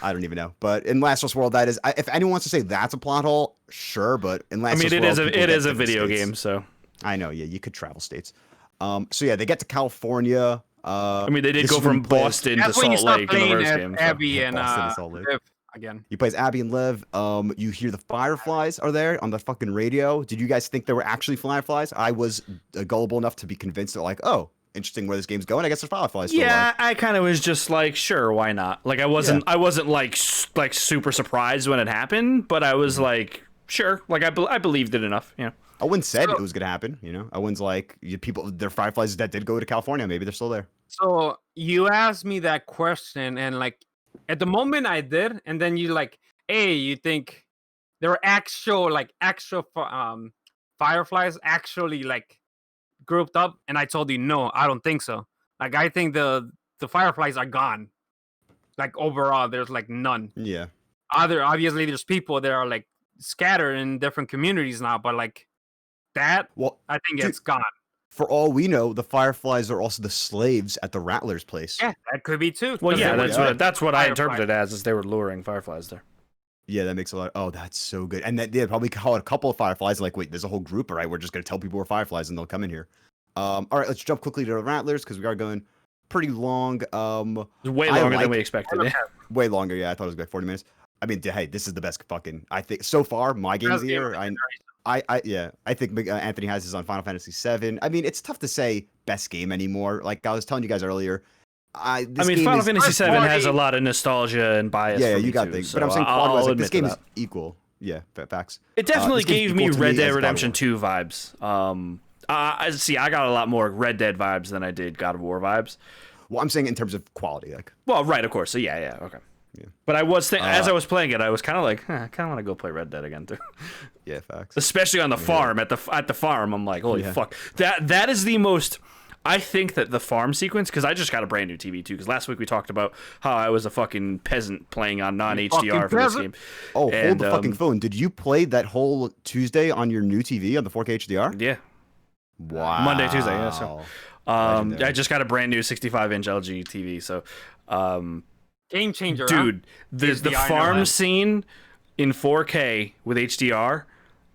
I don't even know. But in Last of Us world, that is. If anyone wants to say that's a plot hole, sure. But in Last I mean, of Us it world, is people it get is a different video states. game, so I know. Yeah, you could travel states. So yeah, they get to California. I mean, they did this go is when from he plays- Boston to That's when you Salt start Lake in the playing first as game. So. Abby Yeah, and Boston and Salt Lake. Liv again. He plays Abby and Liv. You hear the fireflies are there on the fucking radio. Did you guys think there were actually fireflies? I was gullible enough to be convinced that like, oh, interesting where this game's going. I guess there's fireflies. Still Yeah, I kind of was just like, sure, why not? Like, I wasn't like super surprised when it happened, but I was like, sure, like I believed it enough. Yeah. Owen said it was gonna happen. Owen's like, their fireflies that did go to California. Maybe they're still there. So you asked me that question, and like at the moment I did, and then you like, hey, you think there were actual fireflies actually like grouped up? And I told you no, I don't think so. Like I think the fireflies are gone. Like overall, there's like none. Yeah. Obviously there's people that are like scattered in different communities now, but like that, Well, I think dude, it's gone. for all we know, the fireflies are also the slaves at the Rattler's place. Yeah, that could be too. Well, 'cause yeah, they were that's what I fireflies. interpreted as is they were luring fireflies there. Yeah, that makes a lot. Oh, that's so good. And that they probably caught a couple of fireflies. Like, wait, there's a whole group. All right, we're just gonna tell people we're fireflies, and they'll come in here. All right, let's jump quickly to the Rattlers because we are going pretty long. Way I longer like- than we expected. Yeah. Way longer. Yeah, I thought it was like 40 minutes. I mean, hey, this is the best fucking. I think so far my game of the year. I think Anthony has his on Final Fantasy VII. I mean, it's tough to say best game anymore. Like I was telling you guys earlier. I mean, Final Fantasy VII has a lot of nostalgia and bias. Yeah, for you me got too, things. so But I'm saying I'll quality-wise, like, this admit to game is that. equal. Yeah, facts. It definitely this game's gave me equal to Red me Dead as God of Redemption War. 2 vibes. I got a lot more Red Dead vibes than I did God of War vibes. Well, I'm saying in terms of quality, like. Well, right, of course. So yeah, okay. Yeah. But I was as I was playing it, I was kind of like, I kind of want to go play Red Dead again too. Yeah, facts. Especially on the farm at the farm. I'm like, holy Yeah. fuck. That is the most. I think that the farm sequence, because I just got a brand new TV too. Because last week we talked about how I was a fucking peasant playing on non-HDR for this game. Oh, hold And, the fucking phone. Did you play that whole Tuesday on your new TV on the 4K HDR? Yeah. Wow. Monday, Tuesday, yeah. So, Legendary. I just got a brand new 65-inch LG TV. So, Game changer, huh? dude, the I know farm that. scene in 4K with HDR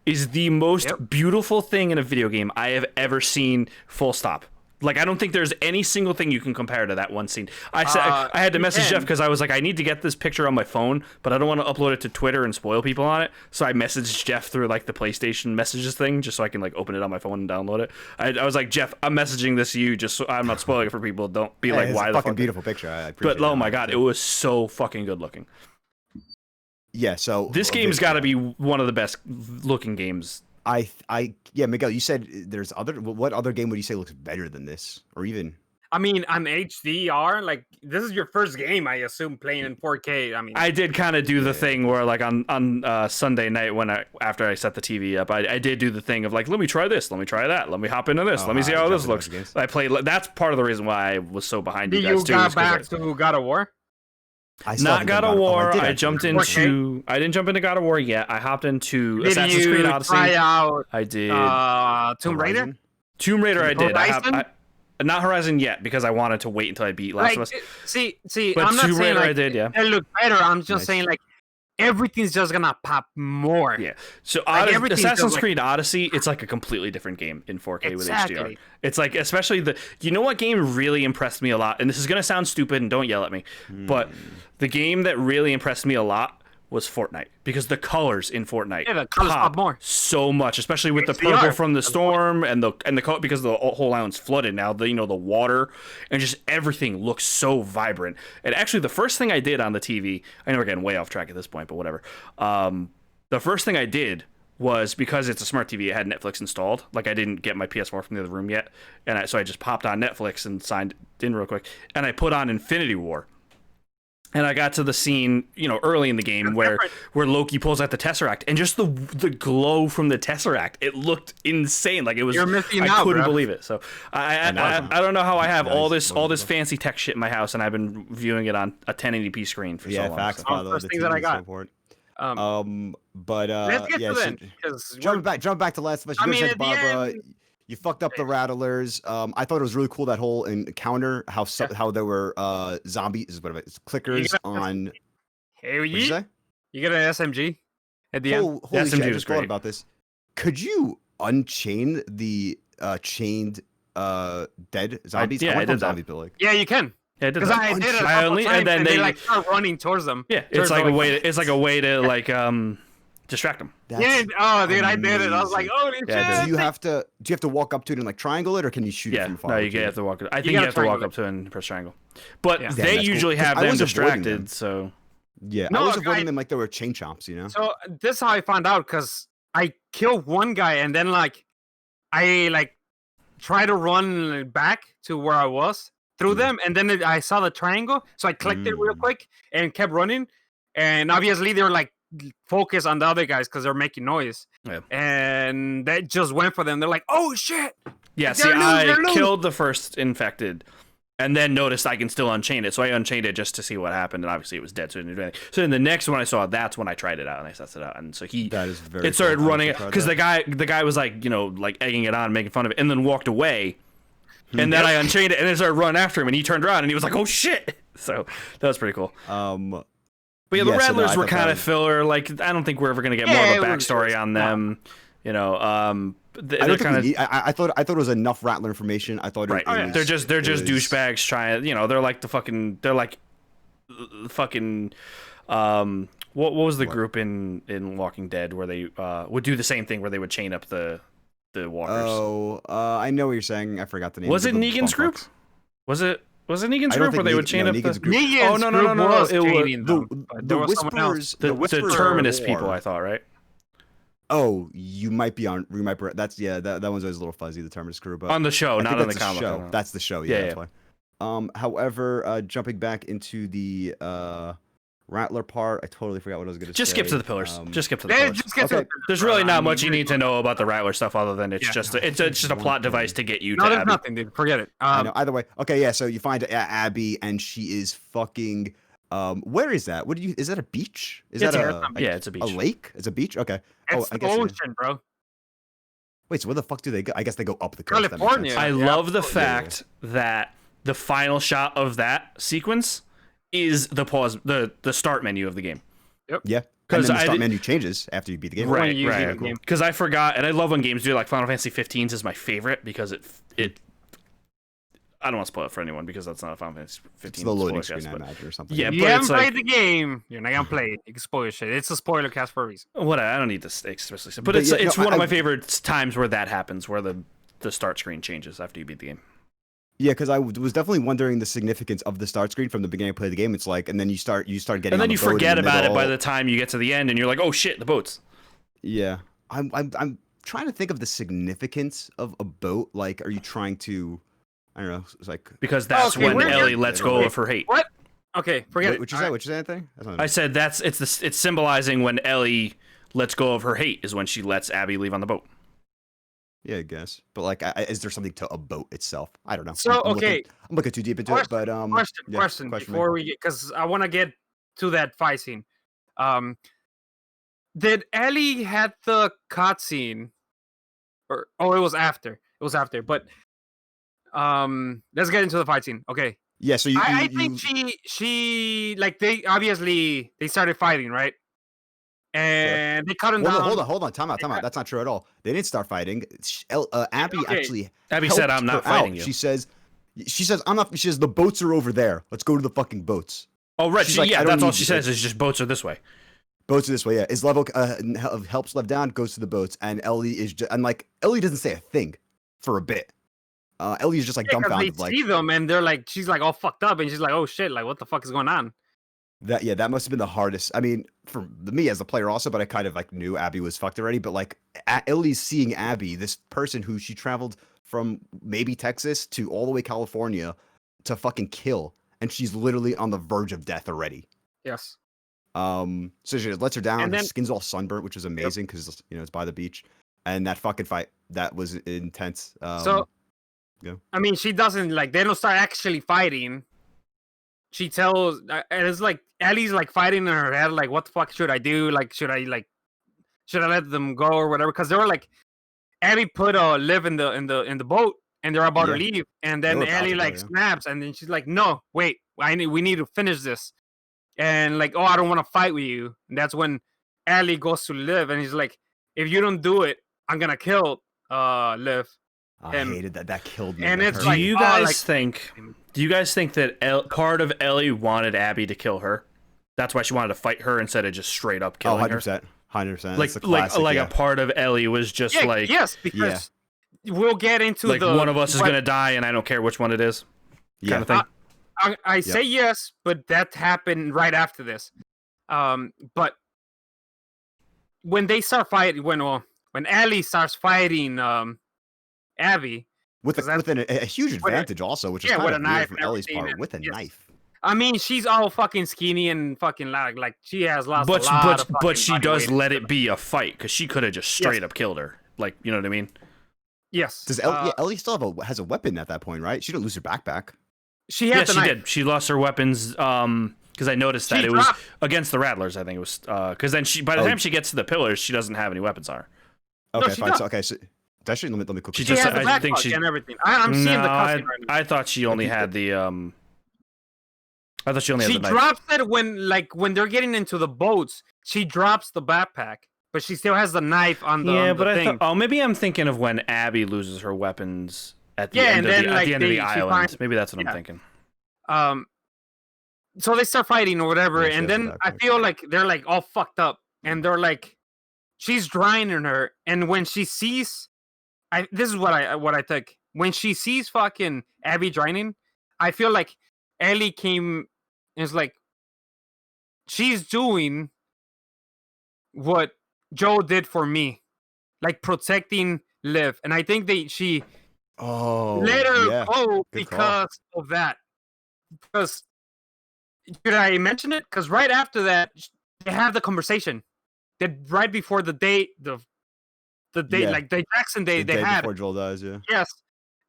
is the most beautiful thing in a video game I have ever seen. Full stop. Like, I don't think there's any single thing you can compare to that one scene. I said I had to message Jeff because I was like, I need to get this picture on my phone, but I don't want to upload it to Twitter and spoil people on it. So I messaged Jeff through like the PlayStation messages thing, just so I can like open it on my phone and download it. I was like, Jeff, I'm messaging this to you just so I'm not spoiling it for people. Don't be like, it's why a the fucking fuck? beautiful picture. I appreciate But oh it. my god, it was so fucking good looking. Yeah, so This game's got to be one of the best looking games. yeah, Miguel, you said there's other. What other game would you say looks better than this, or even? I mean, on HDR, like this is your first game, I assume, playing in 4K. I mean, I did kind of do the thing where, like, on Sunday night after I set the TV up, I did do the thing of like, let me try this, let me try that, let me hop into this, let me see how this looks. I played. That's part of the reason why I was so behind you did guys you too. got is 'cause back to God of War? Not God of War. I I jumped into. I didn't jump into God of War yet. I hopped into Did Assassin's Creed you Odyssey. try out I did. Tomb Raider? Tomb Raider. I did. Horizon? Not Horizon yet because I wanted to wait until I beat Last of Us. See, But I'm not Tomb saying Raider like I did, yeah. it looked better. I'm just Nice. saying like everything's just gonna pop more. Yeah. So Like, everything's Assassin's just, Creed Odyssey, it's like a completely different game in 4K with HDR. Exactly. It's like, especially you know what game really impressed me a lot, and this is gonna sound stupid and don't yell at me, but the game that really impressed me a lot was Fortnite, because the colors in Fortnite the colors pop more so much, especially with the HDR. purple from the storm and the color, because the whole island's flooded now. The water and just everything looks so vibrant. And actually, the first thing I did on the TV, I know we're getting way off track at this point, but whatever. The first thing I did was, because it's a smart TV, it had Netflix installed. Like, I didn't get my PS4 from the other room yet, and so I just popped on Netflix and signed in real quick, and I put on Infinity War. And I got to the scene, early in the game where Loki pulls out the Tesseract, and just the glow from the Tesseract, it looked insane. Like, it was, I couldn't believe it. So I don't know how I have all this fancy tech shit in my house, and I've been viewing it on a 1080p screen for so long. Facts. First thing that I got. Let's get to them, jump back to Last of Us. You said, Barbara, you fucked up the Rattlers. I thought it was really cool, that whole encounter, how there were zombies, whatever, it's clickers on. Hey, What'd you say? You get an SMG at the end. Holy shit, SMG I was just great. thought about this. Could you unchain the chained dead zombies? I did that. Zombies, but like, Yeah, you can. Yeah, Because I did it a couple times, and they like start running towards them. Yeah, it's like a way to like distract them. Dude, I did it. I was like, holy shit. Do you have to walk up to it and like triangle it, or can you shoot it from far? No, you have to walk. I think you have to walk up to it and press triangle. But Yeah. they usually cool. 'Cause have I them was avoiding them. distracted. So Yeah, No, I was like, avoiding them like they were chain chomps, So this is how I found out, because I killed one guy, and then I try to run back to where I was through them, and then I saw the triangle, so I clicked it real quick and kept running. And obviously they're like focused on the other guys because they're making noise. Yeah. And that just went for them. They're like, oh shit. yeah, They're see, loose, I they're loose. killed the first infected, and then noticed I can still unchain it. So I unchained it just to see what happened, and obviously it was dead, so it didn't do anything. So then the next one I saw, that's when I tried it out and I tested it out, and so that is very. it started cool. running because the guy was like like egging it on, making fun of it, and then walked away. And then I unchained it, and then started running after him, and he turned around, and he was like, "Oh shit!" So that was pretty cool. But But yeah, the Rattlers were kind of filler. Like, I don't think we're ever gonna get more of a backstory on them. I don't think I thought it was enough Rattler information. I thought it was, they're just douchebags trying. They're like what was the group in Walking Dead where they would do the same thing, where they would chain up the walkers? I know what you're saying. I forgot the name. Was it Negan's group? Was it Negan's group where they would chain up Negan's the group. Negan's no. was It was chaining them, but there was someone else. the Terminus people, I thought, right? Oh, you might be on. That's that one's always a little fuzzy. The Terminus crew, but on the show, not on the comic. Show. That's the show. Yeah, that's why. However, jumping back into the Rattler part, I totally forgot what I was going to say. Just skip to the pillars. Just skip to the pillars. Just get to the There's really not much you need to know about the Rattler stuff, other than it's just a plot device to get you to No, there's Abby. nothing, dude. Forget it. I know. Either way, okay, yeah. So you find Abby, and she is fucking. Where is that? Is that a beach? Is that it's a beach. A lake? It's a beach. Okay. It's the ocean, bro. Wait, so where the fuck do they go? I guess they go up the coast. California. I love the fact that the final shot of that sequence is the pause, the start menu of the game. Yep. Yeah. Because the start menu changes after you beat the game. Right. Because I forgot, and I love when games do it. Like Final Fantasy 15 is my favorite because it. I don't want to spoil it for anyone because that's not a Final Fantasy 15. It's the loading screen, I imagine, or something. Yeah, you but haven't played the game. You're not gonna play it. You can spoil shit. It's a spoiler cast for a reason. What I don't need to especially say, but it's one of my favorite times where that happens, where the start screen changes after you beat the game. Yeah, because I was definitely wondering the significance of the start screen from the beginning of play the game. It's like, and then you start getting, and then you forget about it by the time you get to the end, and you're like, oh shit, the boats. Yeah, I'm trying to think of the significance of a boat. Like, are you trying to? I don't know. It's like because that's when Ellie lets go of her hate. What? Okay, forget it. What you say? What you say? Anything? I said it's symbolizing when Ellie lets go of her hate is when she lets Abby leave on the boat. Yeah, I guess. But like, is there something to a boat itself? I don't know. So I'm looking too deep into it. But question before we get, because I want to get to that fight scene. Did Ellie had the cutscene, or it was after? It was after, but let's get into the fight scene. Okay. Yeah. So I think she like they obviously they started fighting, right? And they cut him down. Hold on. Time out. That's not true at all. They didn't start fighting. Abby actually. Abby said, "I'm not fighting you." She says, "I'm not." She says, "The boats are over there. Let's go to the fucking boats." Oh, right. She's like, that's all she says is just boats are this way. Boats are this way. Yeah. Is level helps Lev down, goes to the boats, and Ellie is just and like Ellie doesn't say a thing for a bit. Ellie is just like dumbfounded. They see them and they're like, she's like all fucked up, and she's like, "Oh shit! Like what the fuck is going on?" That must have been the hardest. I mean, for me as a player also, but I kind of like knew Abby was fucked already. But like Ellie's seeing Abby, this person who she traveled from maybe Texas to all the way California to fucking kill, and she's literally on the verge of death already. Yes. So she lets her down. And then, her skin's all sunburnt, which is amazing because it's by the beach. And that fucking fight, that was intense. So, I mean, she doesn't like they don't start actually fighting. She tells, and it's like Ellie's like fighting in her head, like, what the fuck should I do? Like, should I let them go or whatever? Because they were like, Abby put Liv in the boat, and they're about to leave, and then Ellie like snaps, and then she's like, no, wait, we need to finish this, and like, oh, I don't want to fight with you, and that's when Ellie goes to Liv, and he's like, if you don't do it, I'm gonna kill Liv. I hated that. That killed me. And it's do you guys think that part of Ellie wanted Abby to kill her? That's why she wanted to fight her instead of just straight up killing her. 100%. Like a part of Ellie was just because we'll get into like one of us is gonna die, and I don't care which one it is. Kind of thing. I say yes, but that happened right after this. But when they start fighting, when Ellie starts fighting Abby with a huge advantage also, which is kind of weird from Ellie's part, with a knife. I mean, she's all fucking skinny and fucking like she has lots. But she does let it be a fight because she could have just straight up killed her. Like, you know what I mean? Yes. Does Ellie still has a weapon at that point, right? She didn't lose her backpack. She had she did. She lost her weapons. Because I noticed that it was against the Rattlers. I think it was because then by the time she gets to the pillars, she doesn't have any weapons on her. Okay, fine. So, okay, so actually, let me quickly. She has the backpack and everything. I'm seeing the cutscene right now. I thought she only had the. I thought she only had the knife. She drops it when they're getting into the boats. She drops the backpack, but she still has the knife on the thing. Maybe I'm thinking of when Abby loses her weapons at the end of the island. Maybe that's what I'm thinking. So they start fighting or whatever, and then I feel like they're like all fucked up, and they're like, she's drowning her, and when she sees, this is what I think. When she sees fucking Abby drowning, I feel like Ellie came and is like, she's doing what Joe did for me, like protecting Liv, and I think she let her go because of that. Because should I mention it? Because right after that, they have the conversation. That right before the date, the date, like the Jackson day, they had before Joel dies. Yeah. Yes,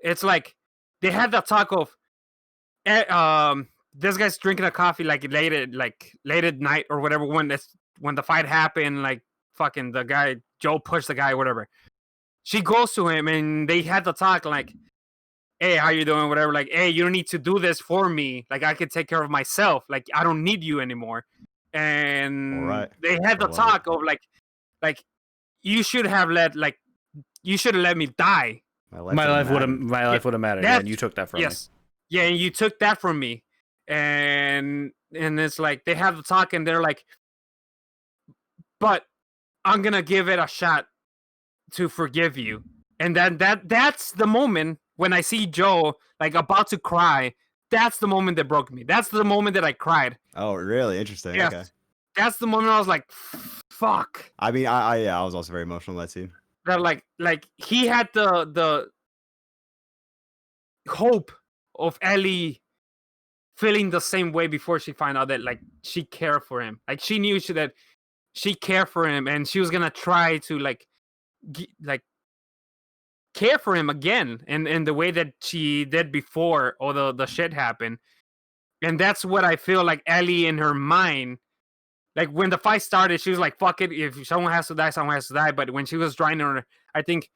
it's like they had that talk of, this guy's drinking a coffee late at night or whatever when the fight happened. Like fucking the guy Joe pushed the guy, whatever. She goes to him and they had the talk like, hey, how you doing? Whatever. Like, hey, you don't need to do this for me. Like, I can take care of myself. Like, I don't need you anymore. And they had the talk of like, you should have let me die. My life would have mattered. And you took that from me. Yeah, and you took that from me. And it's like they have the talk and they're like, but I'm gonna give it a shot to forgive you. And then that's the moment when I see Joe like about to cry. That's the moment that broke me. That's the moment that I cried. Oh, really? Interesting. Yes. Okay. That's the moment I was like, fuck. I mean, I was also very emotional in that scene. That like he had the hope of Ellie feeling the same way before she found out that like she cared for him. Like she knew that she cared for him and she was gonna try to like care for him again in the way that she did before all the shit happened. And that's what I feel like Ellie in her mind, like when the fight started, she was like, fuck it, if someone has to die, someone has to die. But when she was trying to, I think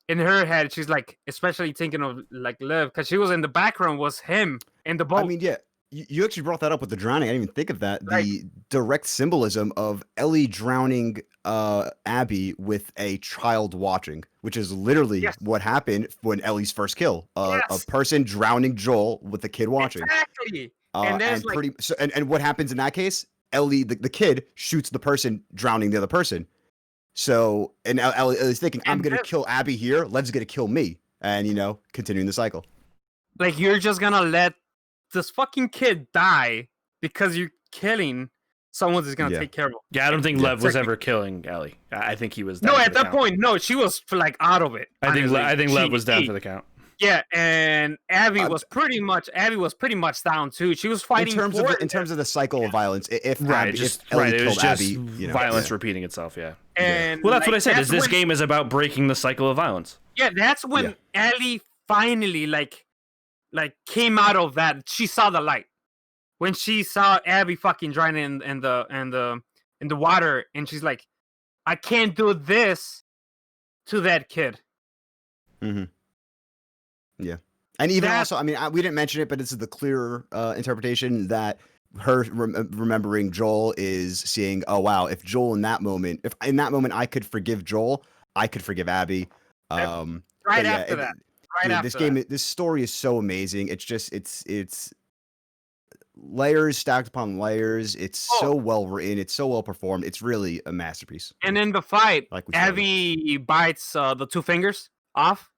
in her head, she's like, especially thinking of like Liv, because she was in the background, was him in the boat. I mean, yeah, you actually brought that up with the drowning. I didn't even think of that. Right. The direct symbolism of Ellie drowning Abby with a child watching, which is literally what happened when Ellie's first kill. A person drowning Joel with a kid watching. Exactly. And what happens in that case? Ellie, the kid, shoots the person drowning the other person. So, and Ellie is thinking, I'm going to kill Abby here. Lev's going to kill me. And, continuing the cycle. Like, you're just going to let this fucking kid die because you're killing someone that's going to take care of him. Yeah, I don't think Lev was ever killing Ellie. I think he was No, at that point, no. She was, like, out of it. I think Lev was down for the count. Yeah, and Abby was pretty much down too. She was fighting in terms of the cycle of violence. If Ellie it was killed just Abby, violence repeating itself. Yeah, and well, that's what I said. Is this game is about breaking the cycle of violence? Yeah, that's when Ellie finally like came out of that. She saw the light when she saw Abby fucking drowning in the water, and she's like, I can't do this to that kid. Mm-hmm. Yeah. And even also, I mean, we didn't mention it, but this is the clearer interpretation that her remembering Joel is seeing, oh, wow, if in that moment I could forgive Joel, I could forgive Abby. This story is so amazing. It's just, it's layers stacked upon layers. It's so well written. It's so well performed. It's really a masterpiece. And in the fight, Abby bites the 2 fingers off.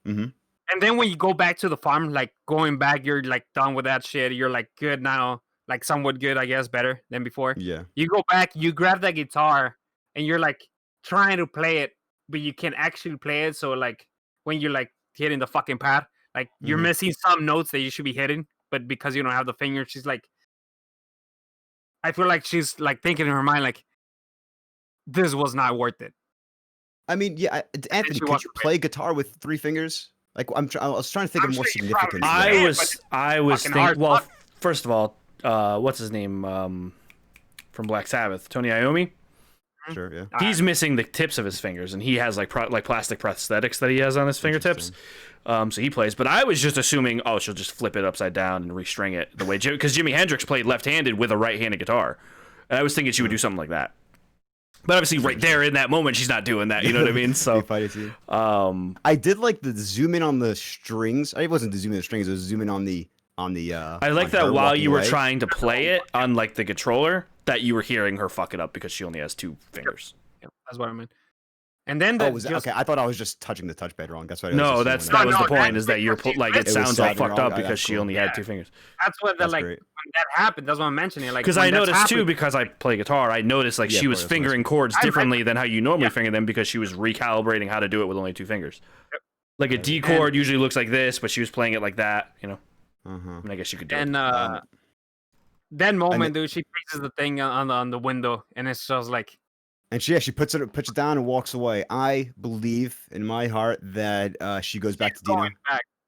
Mm-hmm. And then when you go back to the farm, like going back, you're like done with that shit. You're like good now, like somewhat good, I guess, better than before. Yeah. You go back, you grab that guitar, and you're like trying to play it, but you can't actually play it. So like when you're like hitting the fucking pad, like you're missing some notes that you should be hitting, but because you don't have the finger, she's like, I feel like she's like thinking in her mind, like, this was not worth it. I mean, yeah, Anthony, could you play guitar with 3 fingers? Like I was trying to think of more significance. I was thinking. Well, first of all, what's his name from Black Sabbath? Tony Iommi. Sure, yeah. He's missing the tips of his fingers, and he has like plastic prosthetics that he has on his fingertips. So he plays. But I was just assuming, she'll just flip it upside down and restring it the way because Jimi Hendrix played left-handed with a right-handed guitar, and I was thinking she would do something like that. But obviously, right there in that moment, she's not doing that. You know what I mean? So, I did like the zoom in on the strings. It wasn't the zoom in on the strings; it was zoom in on the. I like that while you were trying to play it on like the controller, that you were hearing her fuck it up because she only has 2 fingers. Yep, that's what I meant. And then okay. I thought I was just touching the touchpad wrong. That's what. No, that was the point. Is that you're like it sounds all fucked up because she only had 2 fingers. That's what when that happened. That's what I'm mentioning. Like because I noticed too, because I play guitar, I noticed like she was fingering chords differently than how you normally finger them because she was recalibrating how to do it with only 2 fingers. Yep. Like a D chord usually looks like this, but she was playing it like that. You know. I mean, I guess you could do it. And that moment, dude, she places the thing on the window, and it's just like. And she puts it down and walks away. I believe in my heart that she goes back to Dina.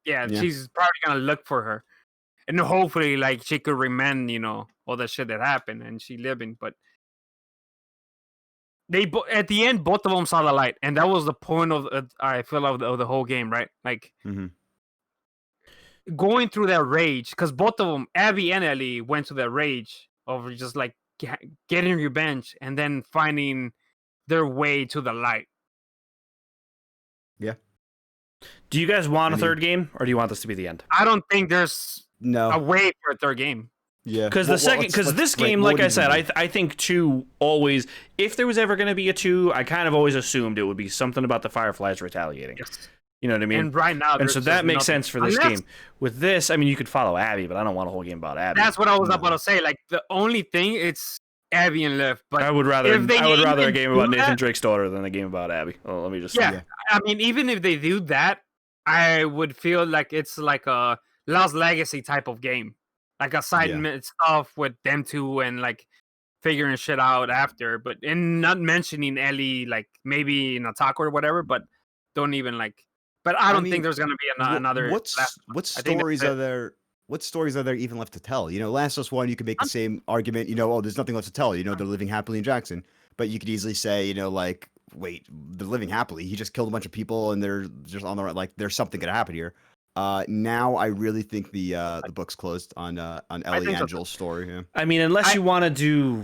Yeah, she's probably gonna look for her, and hopefully, like she could remember, all the shit that happened, and she living. But at the end, both of them saw the light, and that was the point of I feel of the whole game, right? Like going through that rage, because both of them, Abby and Ellie, went to that rage of just like getting revenge and then finding their way to the light. Yeah. Do you guys want a third game, or do you want this to be the end? I don't think there's a way for a third game. Yeah. Because this game, like I said, I think 2 always. If there was ever going to be a 2, I kind of always assumed it would be something about the Fireflies retaliating. Yes. You know what I mean? And right now, so that makes sense for this game. With this, I mean, you could follow Abby, but I don't want a whole game about Abby. That's what I was about to say. Like the only thing, it's Abby and Liv. But I would rather a game about Nathan Drake's daughter than a game about Abby. Well, let me just say. Yeah, I mean, even if they do that, I would feel like it's like a Lost Legacy type of game, like a side stuff with them 2 and like figuring shit out after. But and not mentioning Ellie, like maybe in a talk or whatever, but don't even like. But I don't think there's gonna be another. What stories are there? what stories are there even left to tell? Last of Us 1, you could make the same argument, oh, there's nothing left to tell. They're living happily in Jackson. But you could easily say, like, wait, they're living happily. He just killed a bunch of people and they're just on the right, like, there's something gonna happen here. Now I really think the book's closed on Ellie Angel's story. Yeah. I mean, unless you want to do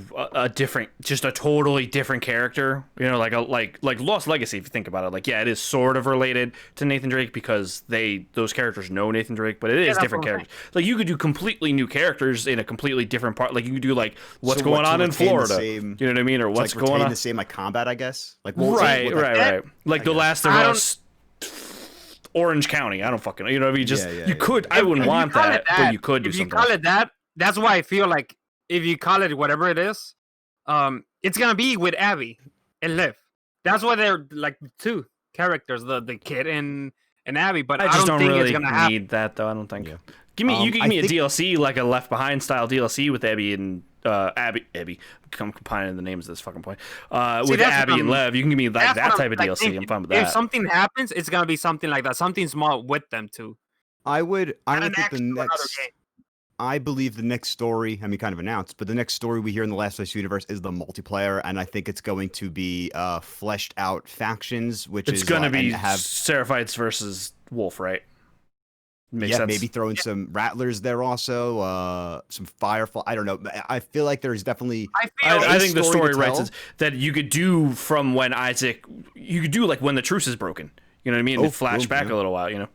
just a totally different character, like Lost Legacy. If you think about it, like, yeah, it is sort of related to Nathan Drake because those characters know Nathan Drake, but it is different characters. Like, you could do completely new characters in a completely different part. Like, you could do like what's going on in Florida. You know what I mean, or what's going on. The same like combat, I guess. Like right. Like The Last of Us. Orange County. I don't fucking know. You know what I mean? Just you could. I wouldn't want that, but you could do something. If you call it that, that's why I feel like if you call it whatever it is, it's gonna be with Abby and Liv. That's why they're like two characters, the kid and Abby. But I just don't think really it's gonna need that though. I don't think. Yeah. You give me a DLC like a Left Behind style DLC with Abby and Abby. I'm combining the names at this fucking point. With Abby and Lev, you can give me that type of DLC. I'm fine with that. If something happens, it's gonna be something like that. Something small with them too. I would think the next. I believe the next story. I mean, kind of announced, but the next story we hear in the Last of Us universe is the multiplayer, and I think it's going to be fleshed out factions, which it's going to be Seraphites versus Wolf, right? Makes sense. Maybe throwing some Rattlers there also, some Firefly. I don't know. I feel like there's definitely. I think the story writes that you could do from when Isaac. You could do like when the truce is broken. You know what I mean? Flash back a little while.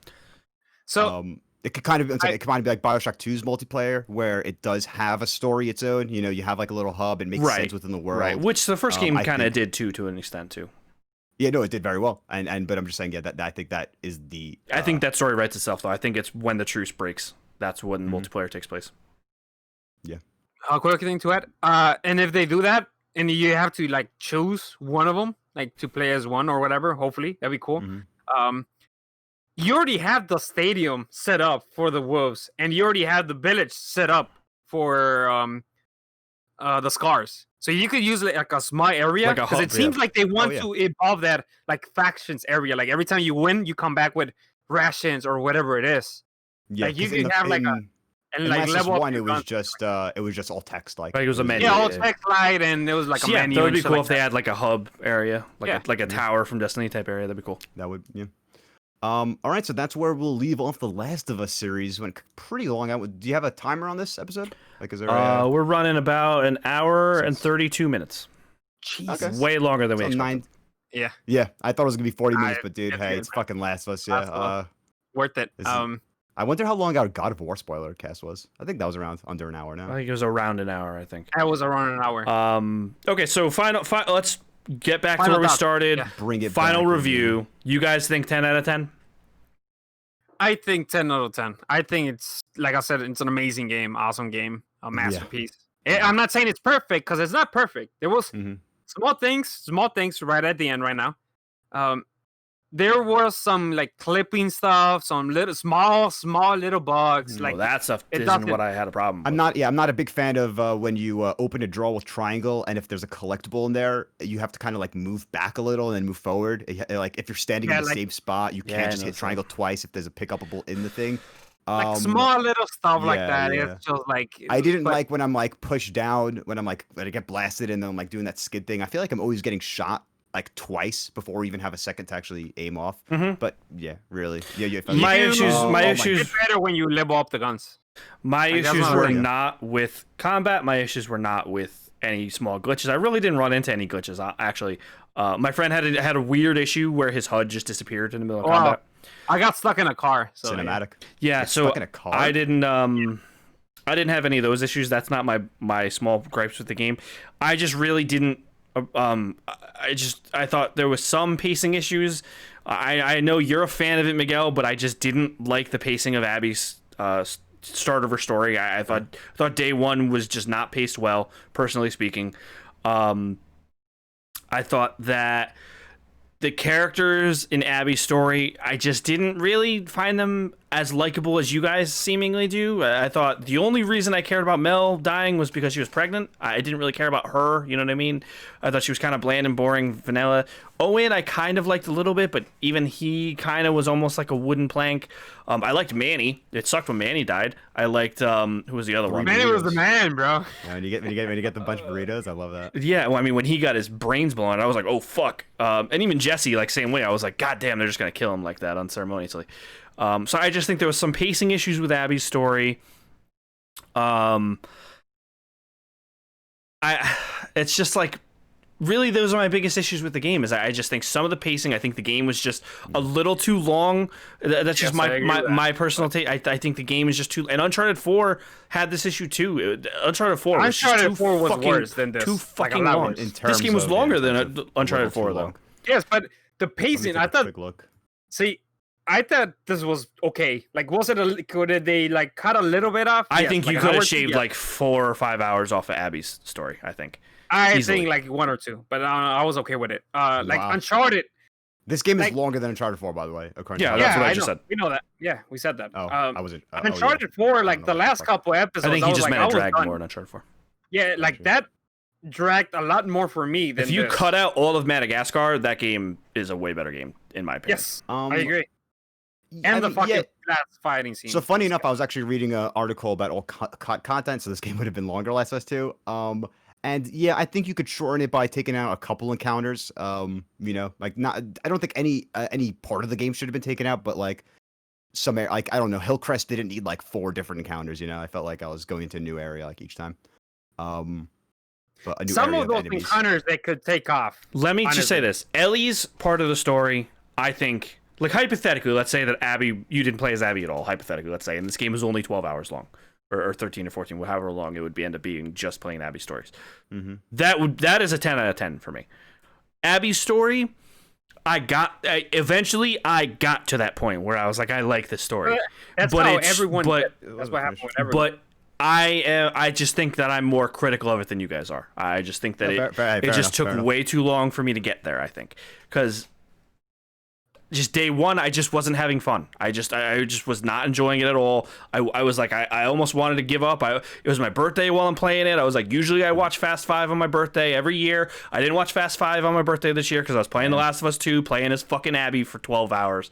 So it could kind of be like BioShock 2's multiplayer, where it does have a story its own. You have like a little hub and makes sense within the world. Right. Which the first game kind of did too, to an extent too. Yeah, no, it did very well, but I'm just saying, that I think that is the. I think that story writes itself, though. I think it's when the truce breaks. That's when multiplayer takes place. Yeah. Quick thing to add. And if they do that, and you have to like choose one of them, like to play as one or whatever, hopefully that'd be cool. You already have the stadium set up for the Wolves, and you already have the village set up for the Scars. So you could use like a small area because it seems like they want to evolve that like factions area. Like every time you win, you come back with rations or whatever it is. Yeah, like you can have like level up. It was just all text like. It was a menu. Yeah, all text light, and it was like a menu. That would be cool if they had like a hub area, like a tower from Destiny type area. That'd be cool. That would all right, so that's where we'll leave off the Last of Us series. Went pretty long. Do you have a timer on this episode? Like, is there? We're running about an hour and 32 minutes. Jesus, okay. Way longer than we expected. Yeah. I thought it was gonna be 40 minutes, but dude, hey, it's fucking Last of Us. Yeah, worth it. I wonder how long our God of War spoiler cast was. I think that was around under an hour now. I think it was around an hour. I think that was around an hour. Okay, so final. Let's get back to where we started. Yeah. Bring it. Final review. You guys think 10 out of 10? I think 10 out of 10. I think it's, like I said, it's an amazing game, awesome game, a masterpiece. Yeah. I'm not saying it's perfect because it's not perfect. There was small things right at the end right now. There was some like clipping stuff, some little small little bugs. Like that stuff isn't what I had a problem with. I'm not a big fan of when you open a drawer with triangle, and if there's a collectible in there, you have to kind of like move back a little and then move forward. Like if you're standing in the same spot, you can't just hit triangle twice if there's a pickupable in the thing. Like small little stuff like that. Yeah. It's just like I didn't like when I'm like pushed down, when I get blasted, and then I'm like doing that skid thing. I feel like I'm always getting shot like twice before we even have a second to actually aim off. But yeah, really. Yeah, my issues it's better when you level up the guns. My issues were not with combat. My issues were not with any small glitches. I really didn't run into any glitches, actually. My friend had a weird issue where his HUD just disappeared in the middle of combat. I got stuck in a car. So cinematic. Yeah, so stuck in a car? I didn't have any of those issues. That's not my small gripes with the game. I just really didn't I thought there was some pacing issues. I know you're a fan of it, Miguel, but I just didn't like the pacing of Abby's start of her story. I thought day one was just not paced well, personally speaking. I thought that the characters in Abby's story, I just didn't really find them as likable as you guys seemingly do. I thought the only reason I cared about Mel dying was because she was pregnant. I didn't really care about her, you know what I mean? I thought she was kind of bland and boring, vanilla. Owen, I kind of liked a little bit, but even he kind of was almost like a wooden plank. I liked Manny. It sucked when Manny died. I liked who was the other one? Manny was the man, bro. Yeah, when you get the bunch of burritos, I love that. Yeah, well, I mean, when he got his brains blown, I was like, oh fuck. And even Jesse, like same way. I was like, god damn, they're just gonna kill him like that unceremoniously. So I just think there was some pacing issues with Abby's story. It's just like, really, those are my biggest issues with the game. Is I just think some of the pacing. I think the game was just a little too long. That's just my personal take. I think the game is just too. And Uncharted 4 had this issue too. Uncharted 4 was worse than this. Too fucking long. This game was longer than Uncharted 4 though. Yes, but the pacing. I thought. See. I thought this was okay. Like, was it could they like cut a little bit off? I think you could have shaved like 4 or 5 hours off of Abby's story. I think. I think like 1 or 2, but I was okay with it. Like Uncharted. This game is longer than Uncharted 4, by the way. Yeah, that's what I just said. We know that. Yeah, we said that. Oh, I wasn't. Uncharted 4, like the last couple episodes. I think he just meant it dragged more than Uncharted 4. Yeah, like that dragged a lot more for me than. If you cut out all of Madagascar, that game is a way better game, in my opinion. Yes, I agree. And the fucking last fighting scene. So funny enough, I was actually reading an article about all content, so this game would have been longer, Last of Us 2. And yeah, I think you could shorten it by taking out a couple encounters. You know, like not. I don't think any part of the game should have been taken out, but like some like I don't know, Hillcrest didn't need like 4 different encounters. You know, I felt like I was going into a new area like each time. But a new some area of those enemies. encounters they could take off. Let me just say this: Ellie's part of the story, I think. Like, hypothetically, let's say that Abby, you didn't play as Abby at all, hypothetically, let's say, and this game is only 12 hours long, or 13 or 14, however long it would end up being just playing Abby's stories. Mm-hmm. That is a 10 out of 10 for me. Abby's story, eventually I got to that point where I was like, I like this story. That's but how everyone that's what happened with everyone. But I just think that I'm more critical of it than you guys are. I just think that it just took way too long for me to get there, I think. Because just day one, I just wasn't having fun. I just was not enjoying it at all. I was like, I almost wanted to give up. It was my birthday while I'm playing it. I was like, usually I watch Fast 5 on my birthday every year. I didn't watch Fast 5 on my birthday this year because I was playing The Last of Us 2, playing as fucking Abby for 12 hours.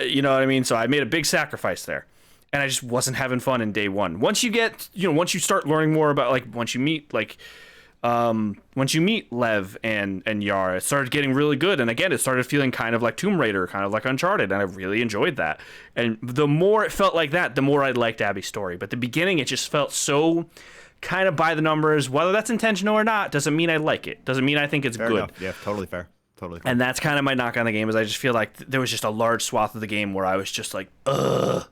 You know what I mean? So I made a big sacrifice there. And I just wasn't having fun in day one. Once you get, once you start learning more about, like, once you meet Lev and Yara, it started getting really good. And again, it started feeling kind of like Tomb Raider, kind of like Uncharted, and I really enjoyed that. And the more it felt like that, the more I liked Abby's story. But the beginning, it just felt so kind of by the numbers. Whether that's intentional or not doesn't mean I like it. Doesn't mean I think it's fair good. Enough. Yeah, totally fair. Totally fair. And that's kind of my knock on the game, is I just feel like there was just a large swath of the game where I was just like, ugh.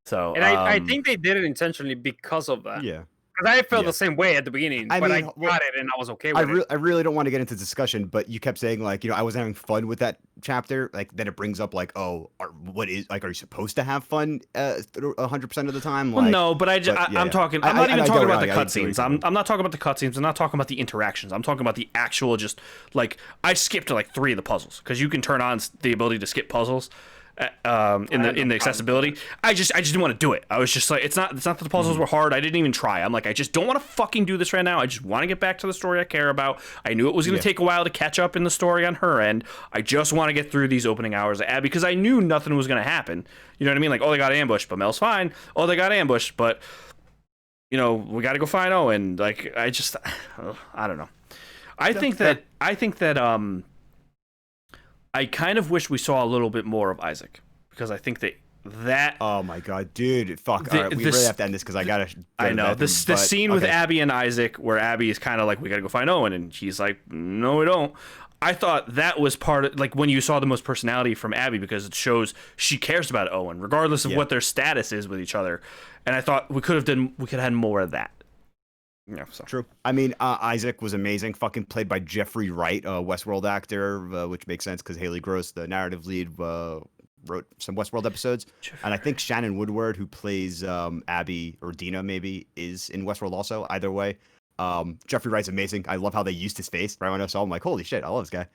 So, and I think they did it intentionally because of that. Yeah. Because I felt the same way at the beginning, but I got it and I was okay with it. I really don't want to get into discussion, but you kept saying like, I wasn't having fun with that chapter. Like then it brings up like, oh, are you supposed to have fun 100% of the time? Like, well, no, but I'm talking. I'm not even talking about the cutscenes. I'm not talking about the cutscenes. I'm not talking about the interactions. I'm talking about the actual just like I skipped like 3 of the puzzles because you can turn on the ability to skip puzzles. In the accessibility, I just didn't want to do it. I was just like, it's not that the puzzles were hard. I didn't even try. I'm like, I just don't want to fucking do this right now. I just want to get back to the story I care about. I knew it was going to take a while to catch up in the story on her end. I just want to get through these opening hours of Abby because I knew nothing was going to happen. You know what I mean? Like, oh, they got ambushed, but Mel's fine. Oh, they got ambushed, but we got to go find Owen. Like, I don't know. I think that I kind of wish we saw a little bit more of Isaac because I think that oh my god, dude, fuck! All right, we really have to end this because I gotta. I know the scene with Abby and Isaac where Abby is kind of like, we gotta go find Owen, and he's like, no, we don't. I thought that was part of like when you saw the most personality from Abby because it shows she cares about Owen regardless of what their status is with each other, and I thought we could have had more of that. Yeah, so. True. I mean, Isaac was amazing. Fucking played by Jeffrey Wright, a Westworld actor, which makes sense because Haley Gross, the narrative lead, wrote some Westworld episodes. And I think Shannon Woodward, who plays Abby or Dina, maybe, is in Westworld also. Either way, Jeffrey Wright's amazing. I love how they used his face. Right when I saw him, I'm like, holy shit, I love this guy.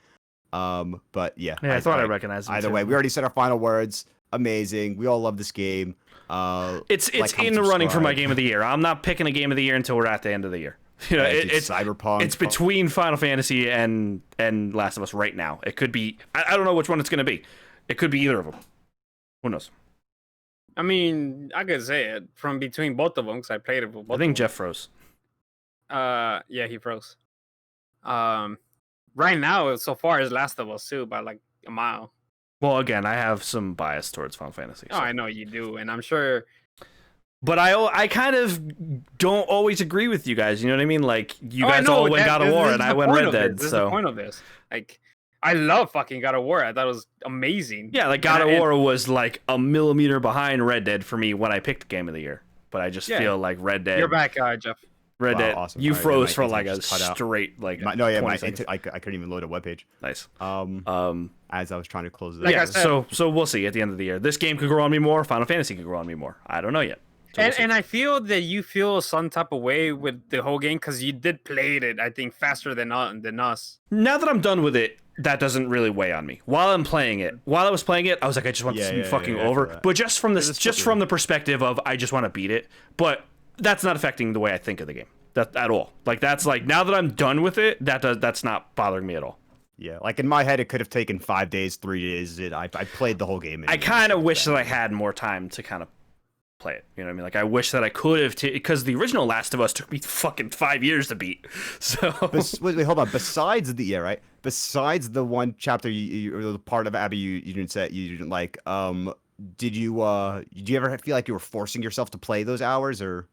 But yeah. I thought I recognized him. Either way, we already said our final words. amazing. We all love this game. It's in the running for my game of the year. I'm not picking a game of the year until we're at the end of the year. You know, it's Cyberpunk. It's between Final Fantasy and Last of Us right now. It could be. I don't know which one it's going to be. It could be either of them. Who knows? I mean, I could say it from between both of them because I played it with both. I think Jeff froze. Yeah, he froze. Right now, so far, is Last of Us 2 by like a mile. Well, again, I have some bias towards Final Fantasy. So. Oh, I know you do, and I'm sure. But I kind of don't always agree with you guys. You know what I mean? Like you guys all went God of War, and I went Red Dead. This is so the point of this. Like, I love fucking God of War. I thought it was amazing. Yeah, like God of War was like a millimeter behind Red Dead for me when I picked Game of the Year. But I just feel like Red Dead. You're back, Jeff. Red Dead. Awesome. You froze for like a straight like. I couldn't even load a webpage. Nice. As I was trying to close it. Like I said, so we'll see at the end of the year. This game could grow on me more. Final Fantasy could grow on me more. I don't know yet. So and I feel that you feel some type of way with the whole game because you did play it, I think, faster than us. Now that I'm done with it, that doesn't really weigh on me. While I was playing it, I was like, I just want this to be fucking over. But just from the perspective of I just want to beat it. But that's not affecting the way I think of the game at all. Like that's like now that I'm done with it, that's not bothering me at all. Yeah, like in my head, it could have taken 5 days, 3 days. I played the whole game. I kind of wish that I had more time to kind of play it. You know what I mean? Like I wish that I could have, because the original Last of Us took me fucking 5 years to beat. So wait, hold on. Besides Besides the one chapter or the part of Abby you didn't say you didn't like. Did you ever feel like you were forcing yourself to play those hours or?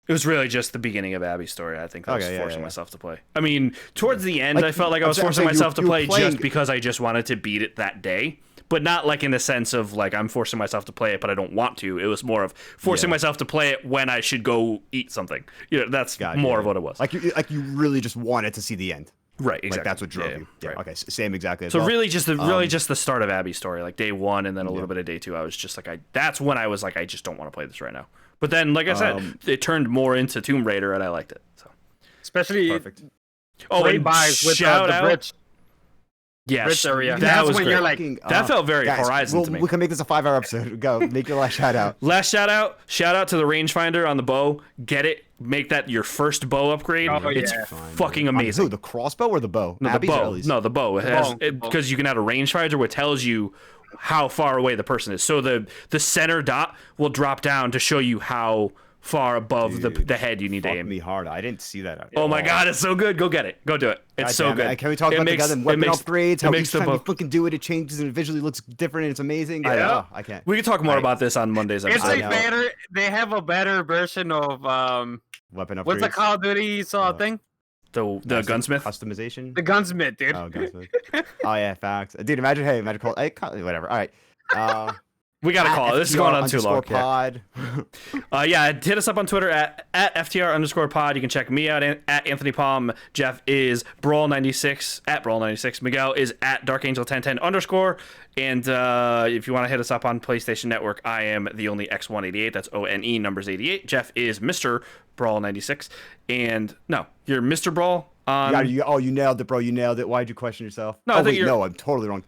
It was really just the beginning of Abby's story. I think I was forcing myself to play. I mean, towards the end, I felt like I was forcing myself to play just because I just wanted to beat it that day. But not like in the sense of like I'm forcing myself to play it, but I don't want to. It was more of forcing myself to play it when I should go eat something. You know, that's more of what it was. Like you really just wanted to see the end. Right, exactly. Like that's what drove you. Yeah, right. Okay, same exactly. So really just the start of Abby's story, like day 1 and then a little bit of day 2. I was just like that's when I was like I just don't want to play this right now. But then like I said, it turned more into Tomb Raider and I liked it. So especially perfect. And buys with shout the out. Bridge. Yes, area. That was when great. You're like, that felt very guys, Horizon to me. We can make this a 5-hour episode. Go, make your last shout out. Last shout out to the rangefinder on the bow. Get it. Make that your first bow upgrade. It's fucking amazing. Who, the crossbow or the bow? No, the bow. No, the bow. It has because you can add a rangefinder which tells you how far away the person is. So the center dot will drop down to show you how far above the head you need to aim. Me hard. I didn't see that. Oh my god, it's so good. Go get it. Go do it. It's so good. Can we talk about the weapon upgrades? How each time you fucking do it, it changes and it visually looks different and it's amazing. I can't. We can talk more about this on Monday's episode. It's like better. They have a better version of weapon upgrades. What's the Call of Duty thing? The gunsmith customization. The gunsmith, dude. Oh, gunsmith. Oh yeah, facts, dude. Imagine whatever. All right. We got to call it. This is going on too long. Pod. Hit us up on Twitter at FTR_pod. You can check me out at Anthony Palm. Jeff is Brawl96 at Brawl96. Miguel is at DarkAngel1010_. And if you want to hit us up on PlayStation Network, I am the only X188. That's ONE numbers 88. Jeff is Mr. Brawl96. And no, you're Mr. Brawl on. Yeah, you nailed it, bro. You nailed it. Why'd you question yourself? No, no, I'm totally wrong.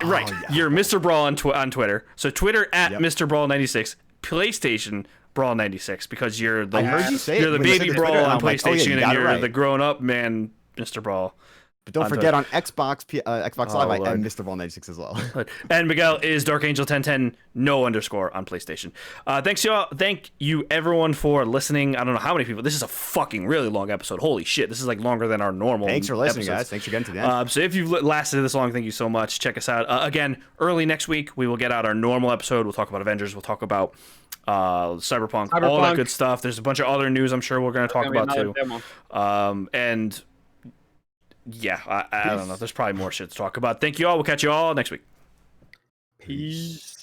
Right. You're Mr. Brawl on Twitter. So Twitter at Mr. Brawl96, PlayStation Brawl96, because you're the baby Brawl on PlayStation and you're the grown up man, Mr. Brawl. But don't forget on Xbox Live, I am Mr. Brawl96 as well. And Miguel is DarkAngel1010, no underscore on PlayStation. Thanks, y'all. Thank you, everyone, for listening. I don't know how many people. This is a fucking really long episode. Holy shit. This is like longer than our normal Thanks for listening, episodes. guys. Thanks for getting to the end. So if you've lasted this long, thank you so much. Check us out. Again, early next week, we will get out our normal episode. We'll talk about Avengers. We'll talk about Cyberpunk, all that good stuff. There's a bunch of other news I'm sure we're going to talk about too. And yeah, I don't know. There's probably more shit to talk about. Thank you all. We'll catch you all next week. Peace.